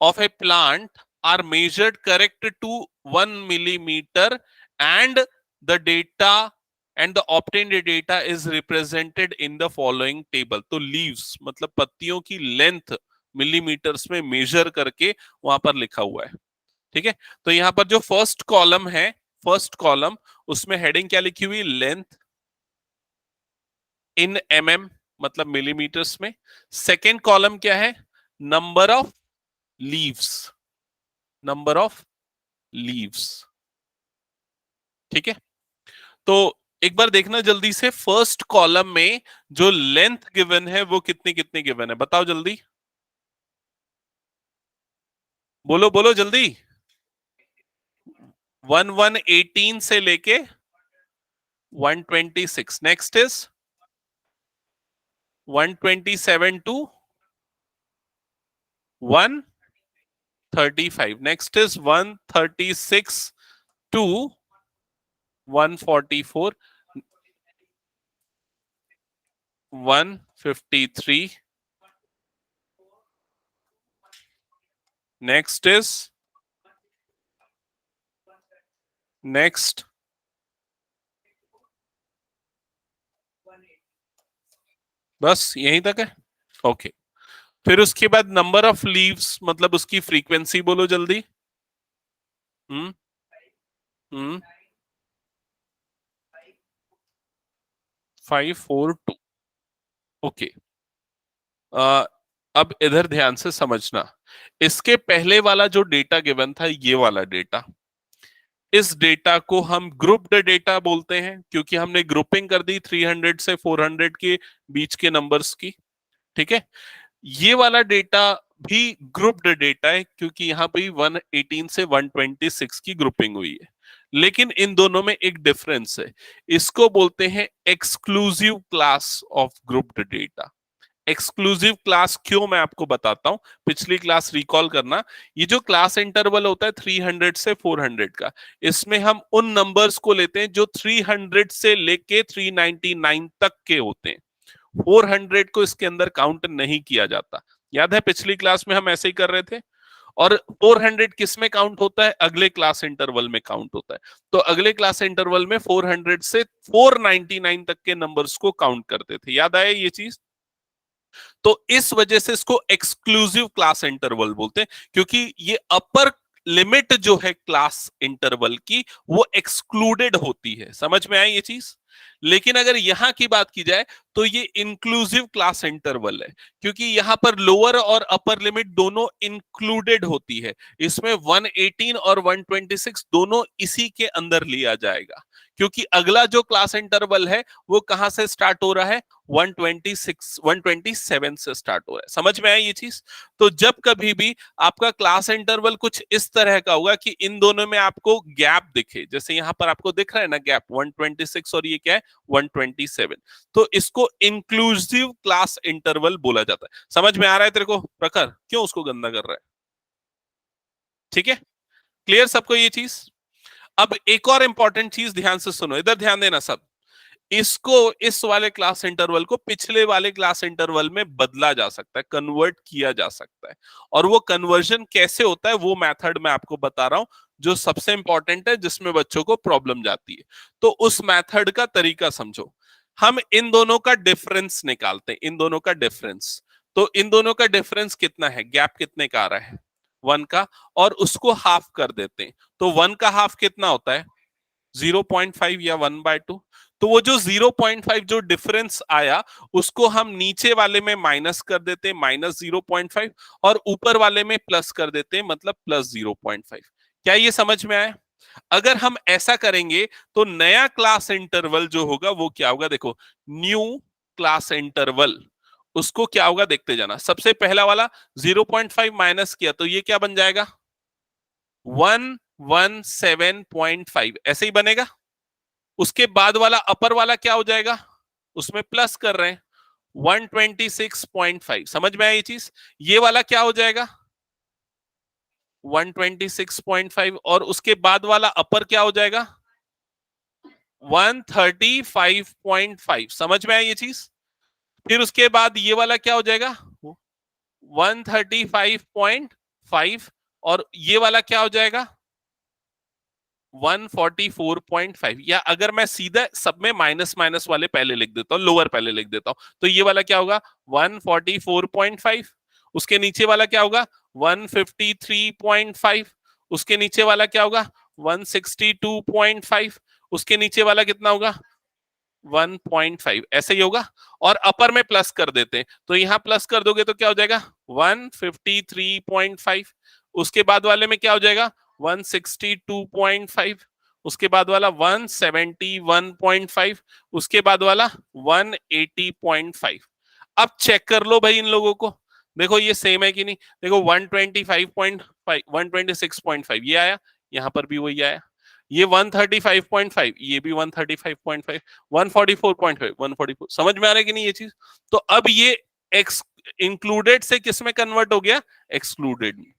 [SPEAKER 1] of a plant are measured correct to 1 millimeter, and the data and the obtained data is represented in the following table। तो leaves मतलब पत्तियों की लेंथ मिलीमीटर्स में मेजर करके वहां पर लिखा हुआ है। ठीक है, तो यहां पर जो फर्स्ट कॉलम है, फर्स्ट कॉलम, उसमें हेडिंग क्या लिखी हुई? लेंथ इन mm मतलब मिलीमीटर्स में। सेकेंड कॉलम क्या है? Number of leaves, number of leaves. ठीक है, तो एक बार देखना जल्दी से, फर्स्ट कॉलम में जो लेंथ गिवन है वो कितनी कितनी गिवन है, बताओ जल्दी। बोलो बोलो जल्दी। 1118 से लेके 126। Next is 127 to 135। Next is 136 to 144, 153। Next is, next, बस यहीं तक है। ओके, फिर उसके बाद नंबर ऑफ लीव्स मतलब उसकी फ्रीक्वेंसी बोलो जल्दी। हम्म हम्म 542। ओके, अब इधर ध्यान से समझना। इसके पहले वाला जो डेटा गिवन था, ये वाला डेटा, इस डेटा को हम ग्रुप्ड डेटा बोलते हैं, क्योंकि हमने ग्रुपिंग कर दी 300 से 400 के बीच के नंबर्स की। ठीक है, ये वाला डेटा भी ग्रुप्ड डेटा है, क्योंकि यहाँ पे 118 से 126 की ग्रुपिंग हुई है। लेकिन इन दोनों में एक डिफरेंस है, इसको बोलते हैं exclusive class of grouped data. Exclusive class क्यों, मैं आपको बताता हूं। पिछली क्लास रिकॉल करना, ये जो क्लास इंटरवल होता है 300 से 400 का, इसमें हम उन नंबर्स को लेते हैं जो 300 से लेके 399 तक के होते हैं। 400 को इसके अंदर काउंट नहीं किया जाता। याद है पिछली क्लास में हम ऐसे ही कर रहे थे। और 400 किस में काउंट होता है, अगले क्लास इंटरवल में काउंट होता है। तो अगले क्लास इंटरवल में 400 से 499 तक के नंबर्स को काउंट करते थे। याद आया ये चीज? तो इस वजह से इसको एक्सक्लूसिव क्लास इंटरवल बोलते हैं, क्योंकि ये अपर लिमिट जो है क्लास इंटरवल की वो एक्सक्लूडेड होती है। समझ में आई ये चीज? लेकिन अगर यहां की बात की जाए तो ये इंक्लूसिव क्लास इंटरवल है, क्योंकि यहां पर लोअर और अपर लिमिट दोनों इंक्लूडेड होती है। इसमें 118 और 126 दोनों इसी के अंदर लिया जाएगा, क्योंकि अगला जो क्लास इंटरवल है वो कहां से स्टार्ट हो रहा है, 126 127 से स्टार्ट हो रहा है। समझ में आई ये चीज? तो जब कभी भी आपका क्लास इंटरवल कुछ इस तरह का होगा कि इन दोनों में आपको गैप दिखे, जैसे यहां पर आपको दिख रहा है ना गैप 126 और ये क्या है 127, तो इसको इंक्लूसिव क्लास इंटरवल बोला जाता है। समझ में आ रहा है तेरे को प्रखर, क्यों उसको गंदा कर रहा है? ठीक है, क्लियर सबको ये चीज? अब एक और इंपॉर्टेंट चीज ध्यान से सुनो, इधर ध्यान देना सब। इसको, इस वाले क्लास इंटरवल को पिछले वाले क्लास इंटरवल में बदला जा सकता है, कन्वर्ट किया जा सकता है। और वो कन्वर्जन कैसे होता है वो मेथड मैं आपको बता रहा हूं, जो सबसे इंपॉर्टेंट है, जिसमें बच्चों को प्रॉब्लम जाती है। तो उस मेथड का तरीका समझो। हम इन दोनों का डिफरेंस निकालते हैं, इन दोनों का डिफरेंस। तो इन दोनों का डिफरेंस कितना है, गैप कितने का आ रहा है, 1 का, और उसको हाफ कर देते हैं। तो 1 का हाफ कितना होता है, 0.5 या 1/2। तो वो जो 0.5 जो डिफरेंस आया, उसको हम नीचे वाले में माइनस कर देते हैं, -0.5, और ऊपर वाले में प्लस कर देते हैं, मतलब +0.5। क्या ये समझ में आया? अगर हम ऐसा करेंगे तो नया क्लास इंटरवल जो होगा वो क्या होगा, देखो, न्यू क्लास इंटरवल, उसको क्या होगा देखते जाना। सबसे पहला वाला 0.5 माइनस किया तो ये क्या बन जाएगा, 117.5, ऐसे ही बनेगा। उसके बाद वाला अपर वाला क्या हो जाएगा, उसमें प्लस कर रहे हैं 126.5। समझ में आया ये चीज? ये वाला क्या हो जाएगा 126.5, और उसके बाद वाला अपर क्या हो जाएगा 135.5। समझ में आया ये चीज? फिर उसके बाद ये वाला क्या हो जाएगा 135.5, और ये वाला क्या हो जाएगा 144.5। या अगर मैं सीधा सब में माइनस माइनस वाले पहले लिख देता हूं, लोअर पहले लिख देता हूं, तो ये वाला क्या होगा 144.5। उसके नीचे वाला क्या होगा 153.5। उसके नीचे वाला क्या होगा 162.5। उसके नीचे वाला कितना होगा 1.5, ऐसे ही होगा। और अपर में प्लस कर देते हैं, तो यहां प्लस कर दोगे तो क्या हो जाएगा 153.5। उसके बाद वाले में क्या हो जाएगा 162.5। उसके बाद वाला 171.5। उसके बाद वाला 180.5। अब चेक कर लो भाई इन लोगों को, देखो ये सेम है कि नहीं। देखो 125.5, 126.5 ये आया, यहां पर भी वही आया। ये 135.5, ये भी 135.5, 144.5, 144। समझ में आ रहा है कि नहीं ये चीज? तो अब ये एक्स इंक्लूडेड से किस में कन्वर्ट हो गया, एक्सक्लूडेड में।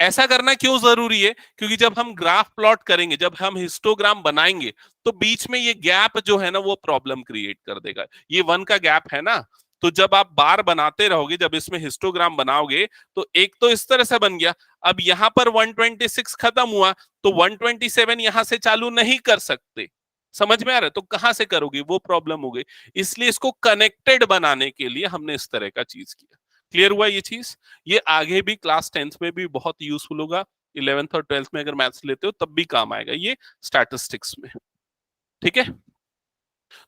[SPEAKER 1] ऐसा करना क्यों जरूरी है, क्योंकि जब हम ग्राफ प्लॉट करेंगे, जब हम हिस्टोग्राम बनाएंगे, तो बीच में ये गैप जो है ना वो प्रॉब्लम क्रिएट कर देगा। ये 1 का गैप है ना, तो जब आप बार बनाते रहोगे, जब इसमें हिस्टोग्राम बनाओगे, तो एक तो इस तरह से बन गया। अब यहां पर 126 खत्म हुआ तो 127 यहां से चालू नहीं कर सकते। समझ में आ रहा है? तो कहां से करोगे, वो प्रॉब्लम हो गई। इसलिए इसको कनेक्टेड बनाने के लिए हमने इस तरह का चीज किया। क्लियर हुआ ये चीज? ये आगे भी क्लास 10th में भी बहुत यूजफुल होगा, 11th और 12th में अगर मैथ्स लेते हो तब भी काम आएगा ये स्टैटिस्टिक्स में। ठीक है,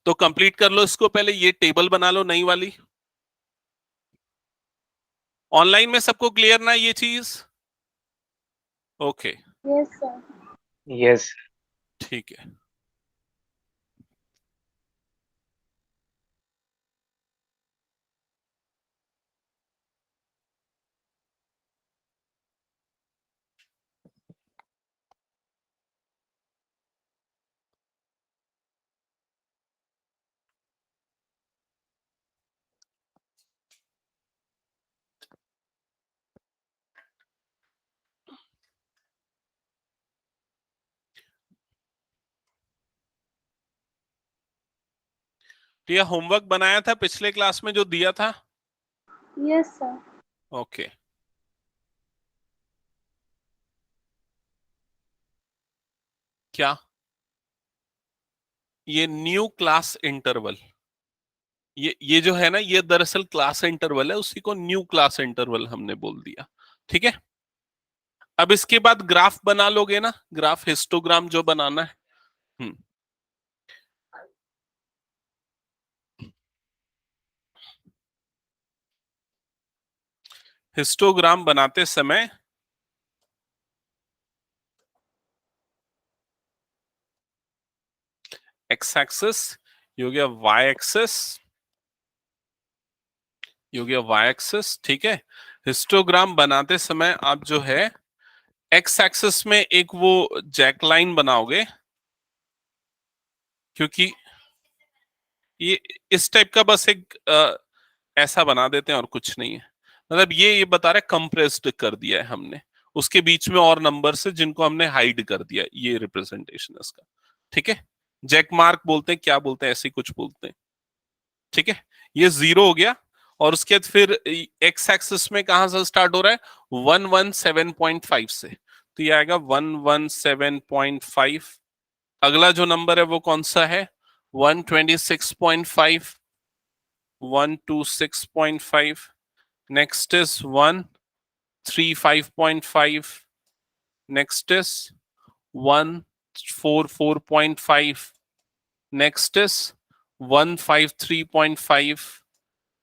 [SPEAKER 1] तो कंप्लीट कर लो इसको, पहले ये टेबल बना लो नई वाली। ऑनलाइन में सबको क्लियर ना ये चीज? Okay,
[SPEAKER 2] Yes, sir.
[SPEAKER 3] यस।
[SPEAKER 1] ठीक है। तो यह होमवर्क बनाया था पिछले क्लास में जो दिया था?
[SPEAKER 2] Yes, sir.
[SPEAKER 1] ओके। क्या ये न्यू क्लास इंटरवल, ये जो है ना, ये दरअसल क्लास इंटरवल है, उसी को न्यू क्लास इंटरवल हमने बोल दिया। ठीक है। अब इसके बाद ग्राफ बना लोगे ना, ग्राफ हिस्टोग्राम जो बनाना है। हम्म। हिस्टोग्राम बनाते समय एक्स एक्सिस, ये हो गया वाई एक्सिस, ये हो गया वाई एक्सिस। ठीक है। हिस्टोग्राम बनाते समय आप जो है एक्स एक्सिस में एक वो जैक लाइन बनाओगे, क्योंकि ये इस टाइप का बस एक ऐसा बना देते हैं और कुछ नहीं है। मतलब ये बता रहा है कंप्रेस्ड कर दिया है हमने, उसके बीच में और नंबर से जिनको हमने हाइड कर दिया, ये रिप्रेजेंटेशन है इसका। ठीक है। जैक मार्क बोलते हैं, क्या बोलते हैं, ऐसे ही कुछ बोलते हैं। ठीक है। ये 0 हो गया। और उसके बाद फिर एक्स एक्सिस में कहां से स्टार्ट हो रहा है? 117.5 से, तो ये आएगा 117.5। अगला जो नंबर है वो कौन सा है? 126.5, 126.5। Next is 135.5, next is 144.5, next is 153.5,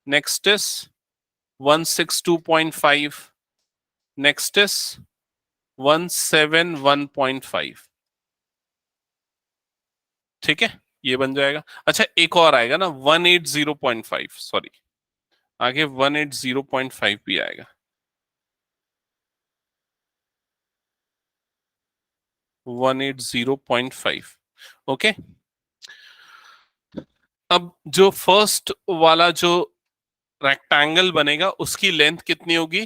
[SPEAKER 1] next is 162.5, next is 171.5। ठीक है, ये बन जाएगा। अच्छा, एक और आएगा ना, 180.5, सॉरी, आगे 180.5 भी आएगा। 180.5। ओके। अब जो फर्स्ट वाला जो रेक्टेंगल बनेगा उसकी लेंथ कितनी होगी?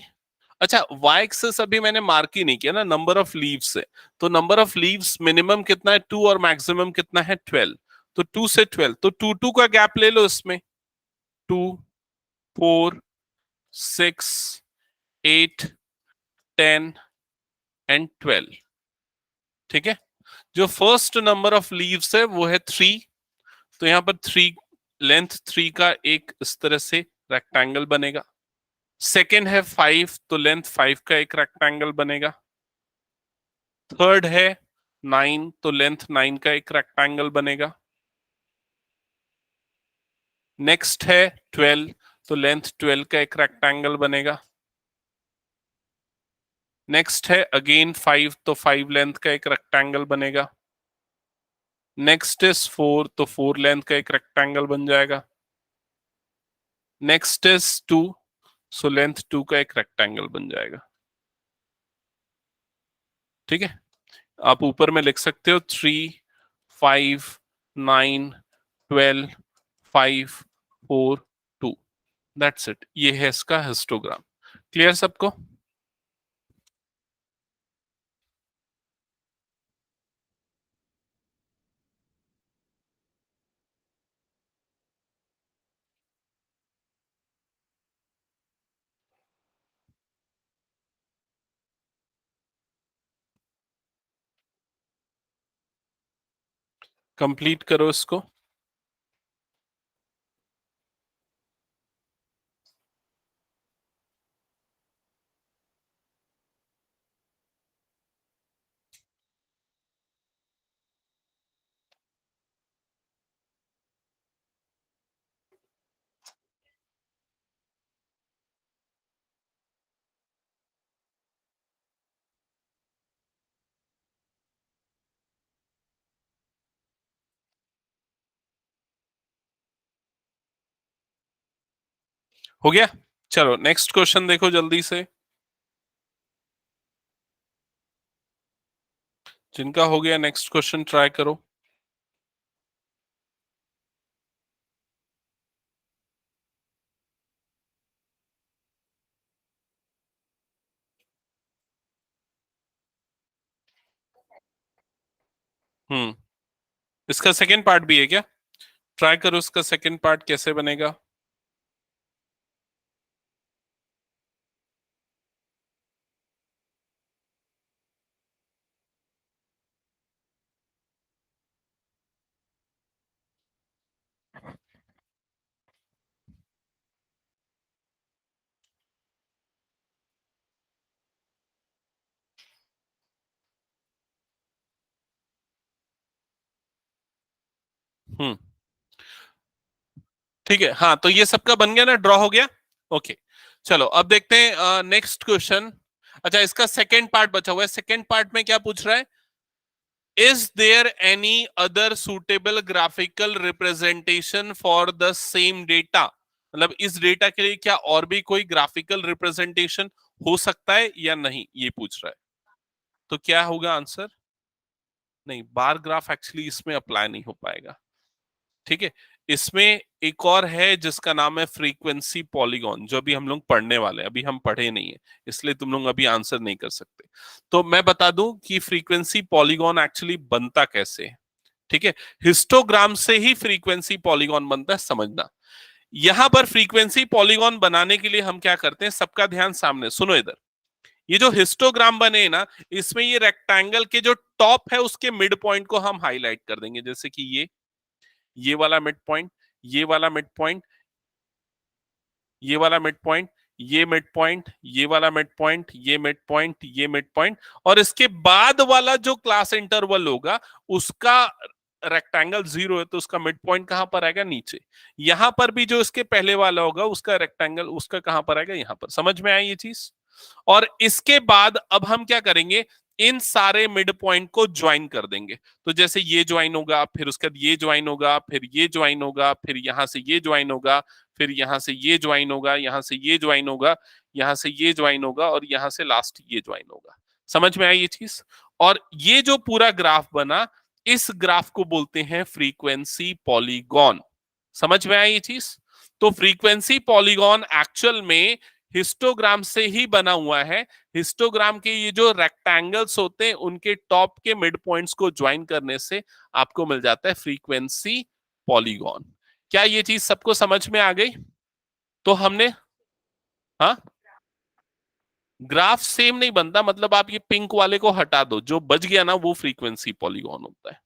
[SPEAKER 1] अच्छा, वाई एक्सिस अभी मैंने मार्क ही नहीं किया ना, नंबर ऑफ लीव्स है। तो नंबर ऑफ लीव्स मिनिमम कितना है? 2, और मैक्सिमम कितना है? 12। तो 2 से 12, तो 2 2 का गैप ले लो इसमें। 2, 4, 6, 8, 10 एंड 12। ठीक है। जो फर्स्ट नंबर ऑफ लीव्स है वो है 3, तो यहां पर 3, लेंथ 3 का एक इस तरह से रेक्टेंगल बनेगा। सेकेंड है 5, तो लेंथ 5 का एक रेक्टेंगल बनेगा। थर्ड है 9, तो लेंथ 9 का एक रेक्टेंगल बनेगा। नेक्स्ट है 12, तो लेंथ 12 का एक रेक्टेंगल बनेगा। नेक्स्ट है अगेन 5, तो 5 लेंथ का एक रेक्टेंगल बनेगा। नेक्स्ट इज 4, तो 4 लेंथ का एक रेक्टेंगल बन जाएगा। नेक्स्ट इज 2, सो लेंथ 2 का एक रेक्टेंगल बन जाएगा। ठीक है। आप ऊपर में लिख सकते हो 3, 5, 9, 12, 5, 4, 2। दैट्स इट, ये है इसका हिस्टोग्राम। क्लियर सबको? कंप्लीट करो इसको। हो गया? चलो नेक्स्ट क्वेश्चन देखो जल्दी से। जिनका हो गया नेक्स्ट क्वेश्चन ट्राई करो। इसका सेकंड पार्ट भी है क्या? ट्राई करो इसका सेकंड पार्ट कैसे बनेगा। हम्म ठीक है, हाँ तो ये सबका बन गया ना, ड्रॉ हो गया। ओके चलो अब देखते हैं नेक्स्ट क्वेश्चन। अच्छा इसका सेकंड पार्ट बचा हुआ है। सेकंड पार्ट में क्या पूछ रहा है? Is there any other suitable graphical representation for the same data? मतलब इस डेटा के लिए क्या और भी कोई ग्राफिकल रिप्रेजेंटेशन हो सकता है या नहीं, ये पूछ रहा है। तो क्या होगा आंसर? नहीं, बार ग्राफ एक्चुअली इसमें अप्लाई नहीं हो पाएगा। ठीक है, इसमें एक और है जिसका नाम है फ्रीक्वेंसी पॉलीगॉन, जो अभी हम लोग पढ़ने वाले हैं, अभी हम पढ़े नहीं है, इसलिए तुम लोग अभी आंसर नहीं कर सकते। तो मैं बता दूं कि फ्रीक्वेंसी पॉलीगॉन एक्चुअली बनता कैसे है। ठीक है, हिस्टोग्राम से ही फ्रीक्वेंसी पॉलीगॉन बनता है, समझना। यहां पर फ्रीक्वेंसी पॉलीगॉन बनाने के लिए हम क्या करते हैं, सबका ध्यान सामने सुनो इधर। ये जो हिस्टोग्राम बने ना, इसमें ये रेक्टेंगल के जो टॉप है उसके मिड पॉइंट को हम हाईलाइट कर देंगे, जैसे कि ये वाला मिड पॉइंट, ये वाला मिड पॉइंट, ये वाला मिड पॉइंट, ये मिड पॉइंट, ये वाला मिड पॉइंट, ये मिड पॉइंट, ये मिड पॉइंट, और इसके बाद वाला जो क्लास इंटरवल होगा उसका रेक्टेंगल 0 है तो उसका मिड पॉइंट कहां पर आएगा, नीचे। यहां पर भी जो इसके पहले वाला होगा उसका रेक्टेंगल उसका कहां पर आएगा, यहां पर। समझ में आई ये चीज? और इसके बाद अब हम क्या करेंगे, इन सारे मिड पॉइंट को ज्वाइन कर देंगे। तो जैसे ये ज्वाइन होगा, फिर उसके बाद ये ज्वाइन होगा, फिर ये ज्वाइन होगा, फिर यहां से ये ज्वाइन होगा, फिर यहां से ये ज्वाइन होगा, यहां से ये ज्वाइन होगा, यहां से ये ज्वाइन होगा, और यहां से लास्ट ये ज्वाइन होगा। समझ में आई ये चीज? और ये जो पूरा ग्राफ बना, इस ग्राफ को बोलते हैं फ्रीक्वेंसी पॉलीगॉन। समझ में आई ये चीज? तो फ्रीक्वेंसी पॉलीगॉन एक्चुअल में हिस्टोग्राम से ही बना हुआ है। हिस्टोग्राम के ये जो रेक्टेंगल्स होते हैं उनके टॉप के मिड पॉइंट्स को ज्वाइन करने से आपको मिल जाता है फ्रीक्वेंसी पॉलीगॉन। क्या ये चीज सबको समझ में आ गई? तो हमने, हाँ, ग्राफ सेम नहीं बनता, मतलब आप ये पिंक वाले को हटा दो, जो बच गया ना वो फ्रीक्वेंसी पॉलीगॉन होता है।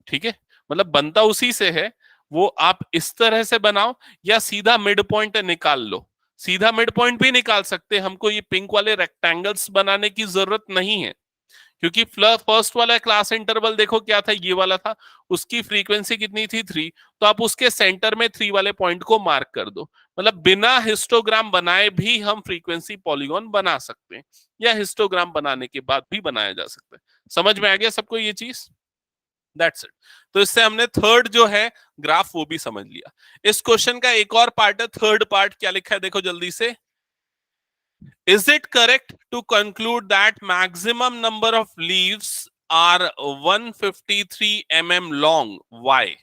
[SPEAKER 1] ठीक है, मतलब बनता उसी से है। वो आप इस तरह से बनाओ या सीधा मिड पॉइंट निकाल लो। सीधा मिड पॉइंट भी निकाल सकते हैं, हमको ये पिंक वाले रेक्टेंगल्स बनाने की जरूरत नहीं है, क्योंकि फर्स्ट वाला क्लास इंटरवल देखो क्या था, ये वाला था। उसकी फ्रीक्वेंसी कितनी थी, 3। तो आप उसके सेंटर में 3 वाले पॉइंट को मार्क कर दो। मतलब बिना हिस्टोग्राम बनाए भी हम फ्रीक्वेंसी पॉलीगॉन बना सकते हैं, या हिस्टोग्राम बनाने के बाद भी बनाया जा सकता है। समझ में आ गया सबको ये चीज? That's it. तो इससे हमने थर्ड जो है ग्राफ वो भी समझ लिया। इस क्वेश्चन का एक और पार्ट है, थर्ड पार्ट क्या लिखा है देखो जल्दी से। Is it correct to conclude that maximum number of leaves are 153 mm long? Why?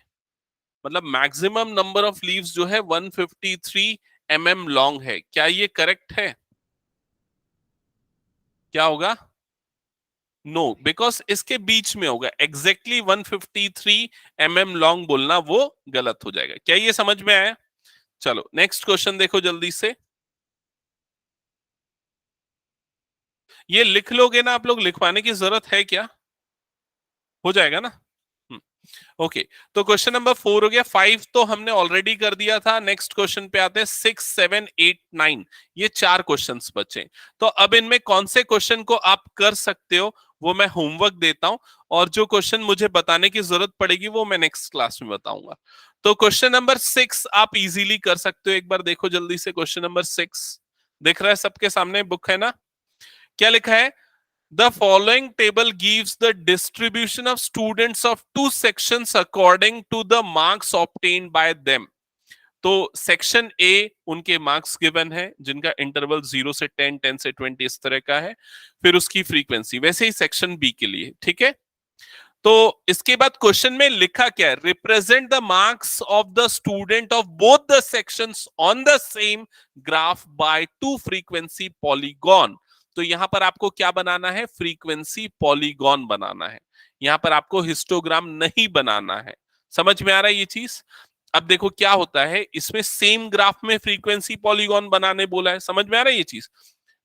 [SPEAKER 1] मतलब मैक्सिमम नंबर ऑफ लीव्स जो है 153 mm लॉन्ग है, क्या ये करेक्ट है? क्या होगा? नो, बिकॉज इसके बीच में होगा। एग्जैक्टली 153 mm लॉन्ग बोलना वो गलत हो जाएगा। क्या ये समझ में आया? चलो नेक्स्ट क्वेश्चन देखो जल्दी से। ये लिख लोगे ना आप लोग, लिखवाने की जरूरत है क्या? हो जाएगा ना? ओके, तो क्वेश्चन नंबर 4 हो गया। 5 तो हमने ऑलरेडी कर दिया था। नेक्स्ट क्वेश्चन पे आते हैं 6, 7, 8, 9। ये 4 क्वेश्चंस बचे। तो अब इनमें कौन से क्वेश्चन को आप कर सकते हो वो मैं होमवर्क देता हूं, और जो क्वेश्चन मुझे बताने की जरूरत पड़ेगी वो मैं नेक्स्ट क्लास में बताऊंगा। तो क्वेश्चन नंबर 6 आप इजीली कर सकते हो। एक बार देखो जल्दी से क्वेश्चन नंबर 6। दिख रहा है सबके सामने, बुक है ना? क्या लिखा है? The following table gives the distribution of students of two sections according to the marks obtained by them. तो सेक्शन ए उनके मार्क्स गिवन है जिनका इंटरवल 0 से 10, 10 से 20 इस तरह का है, फिर उसकी फ्रीक्वेंसी। वैसे ही सेक्शन बी के लिए, ठीक है। तो इसके बाद क्वेश्चन में लिखा क्या है, represent the marks of the student of both the sections on the same graph by two frequency polygon. तो यहां पर आपको क्या बनाना है, फ्रीक्वेंसी पॉलीगॉन बनाना है, यहां पर आपको हिस्टोग्राम नहीं बनाना है। समझ में आ रहा है ये चीज? अब देखो क्या होता है, इसमें सेम ग्राफ में फ्रीक्वेंसी पॉलीगॉन बनाने बोला है, समझ में आ रहा है ये चीज?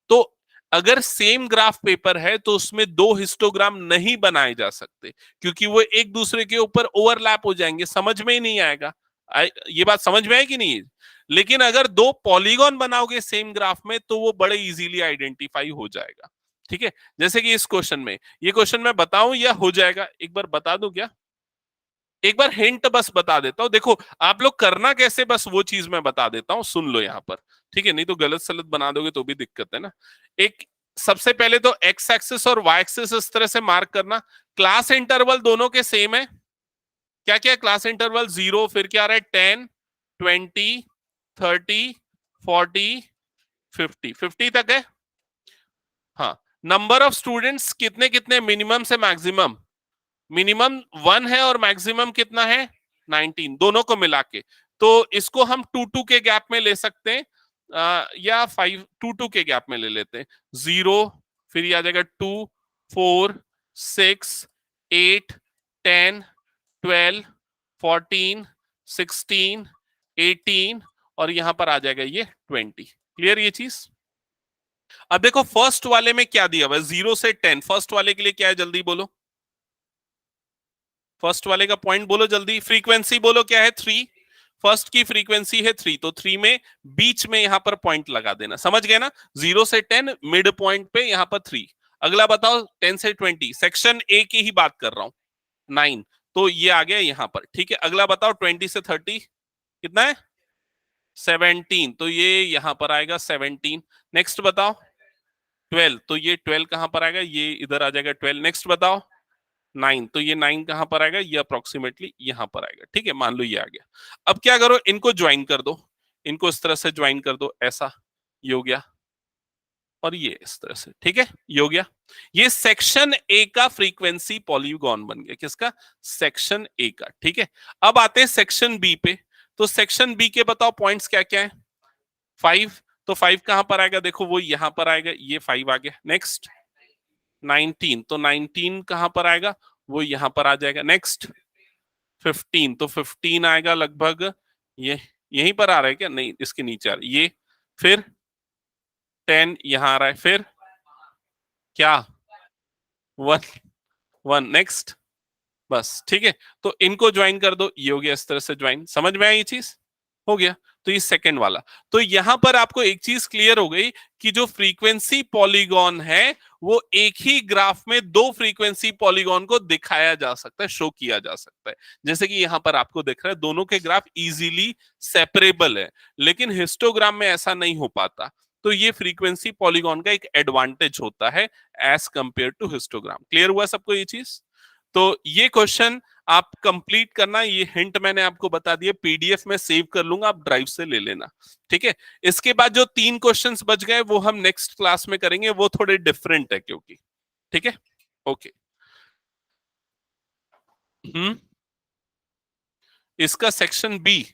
[SPEAKER 1] तो अगर सेम ग्राफ पेपर है तो उसमें दो हिस्टोग्राम नहीं बनाए जा सकते, क्योंकि वो एक दूसरे के ऊपर ओवरलैप हो जाएंगे, समझ में ही नहीं आएगा। ये बात समझ में आए कि नहीं? लेकिन अगर दो पॉलीगॉन बनाओगे सेम ग्राफ में तो वो बड़े इजीली आइडेंटिफाई हो जाएगा, ठीक है। जैसे कि इस क्वेश्चन में, ये क्वेश्चन मैं बताऊं या हो जाएगा, एक बार बता दूं क्या? एक बार हिंट बस बता देता हूं, देखो आप लोग करना कैसे, बस वो चीज मैं बता देता हूं, सुन लो यहां पर, ठीक है। नहीं तो गलत सलत बना दोगे तो भी दिक्कत है ना। एक सबसे पहले तो एक्स एक्सिस और वाई एक्सिस इस तरह से मार्क करना। क्लास इंटरवल दोनों के सेम है, क्या क्या क्लास इंटरवल 0, फिर क्या आ रहा है 10, 20, 30, 40, 50, 50 तक है। हाँ, नंबर ऑफ स्टूडेंट्स कितने कितने, मिनिमम से मैक्सिमम, मिनिमम 1 है और मैक्सिमम कितना है 19, दोनों को मिला के। तो इसको हम 2-2 के गैप में ले सकते हैं, या 5-2-2 के गैप में ले लेते हैं। 0, फिर ये आ जाएगा 2, 4, 6, 8, 10, 12, 14, 16, 18 और यहां पर आ जाएगा ये 20। क्लियर ये चीज? अब देखो फर्स्ट वाले में क्या दिया हुआ है, 0 से 10, फर्स्ट वाले के लिए क्या है, जल्दी बोलो। फर्स्ट वाले का पॉइंट बोलो जल्दी, फ्रीक्वेंसी बोलो क्या है 3, फर्स्ट की फ्रीक्वेंसी है 3, तो 3 में बीच में यहां पर पॉइंट लगा देना, समझ गए ना? 0 से 10 मिड पॉइंट पे यहां पर 3। अगला बताओ 10 से 20, सेक्शन ए की ही बात कर रहा हूं, 9, तो ये आ गया यहां पर, ठीक है। अगला बताओ 20 से 30 कितना है 17, तो ये यहां पर आएगा 17। नेक्स्ट बताओ 12, तो ये 12 कहां पर आएगा, ये इधर आ जाएगा 12। नेक्स्ट बताओ 9, तो ये 9 कहां पर आएगा, ये अप्रोक्सीमेटली यहां पर आएगा, ठीक है। मान लो ये आ गया। अब क्या करो, इनको ज्वाइन कर दो, इनको इस तरह से ज्वाइन कर दो, ऐसा ये हो गया, और ये इस तरह से, ठीक है, ये हो गया। ये सेक्शन ए का फ्रीक्वेंसी पॉलीगॉन बन गया, किसका, सेक्शन ए का, ठीक है। अब आते हैं सेक्शन बी पे, तो सेक्शन बी के बताओ पॉइंट्स क्या क्या है, 5, तो 5 कहां पर आएगा, देखो वो यहां पर आएगा, ये 5 आ गया। नेक्स्ट 19, तो 19 कहां पर आएगा, वो यहां पर आ जाएगा। नेक्स्ट 15, तो 15 आएगा लगभग ये यहीं पर आ रहा है क्या, नहीं इसके नीचे आ रहा है ये। फिर 10 यहां आ रहा है, फिर क्या 1, 1। नेक्स्ट, बस ठीक है। तो इनको ज्वाइन कर दो, ये हो गया इस तरह से ज्वाइन, समझ में आई ये चीज? हो गया। तो ये सेकंड वाला, तो यहां पर आपको एक चीज क्लियर हो गई कि जो फ्रीक्वेंसी पॉलीगॉन है वो एक ही ग्राफ में दो फ्रीक्वेंसी पॉलीगॉन को दिखाया जा सकता है, शो किया जा सकता है। जैसे कि यहां पर आपको दिख रहा है दोनों के ग्राफ इजीली सेपरेबल है, लेकिन हिस्टोग्राम में ऐसा नहीं हो पाता। तो ये फ्रीक्वेंसी पॉलीगॉन का एक एडवांटेज होता है as compare to histogram. Clear हुआ सबको ये चीज? तो ये क्वेश्चन आप कंप्लीट करना, ये हिंट मैंने आपको बता दिया, पीडीएफ में सेव कर लूंगा, आप ड्राइव से ले लेना, ठीक है। इसके बाद जो 3 क्वेश्चंस बच गए वो हम नेक्स्ट क्लास में करेंगे, वो थोड़े डिफरेंट है क्योंकि, ठीक है, ओके। इसका सेक्शन बी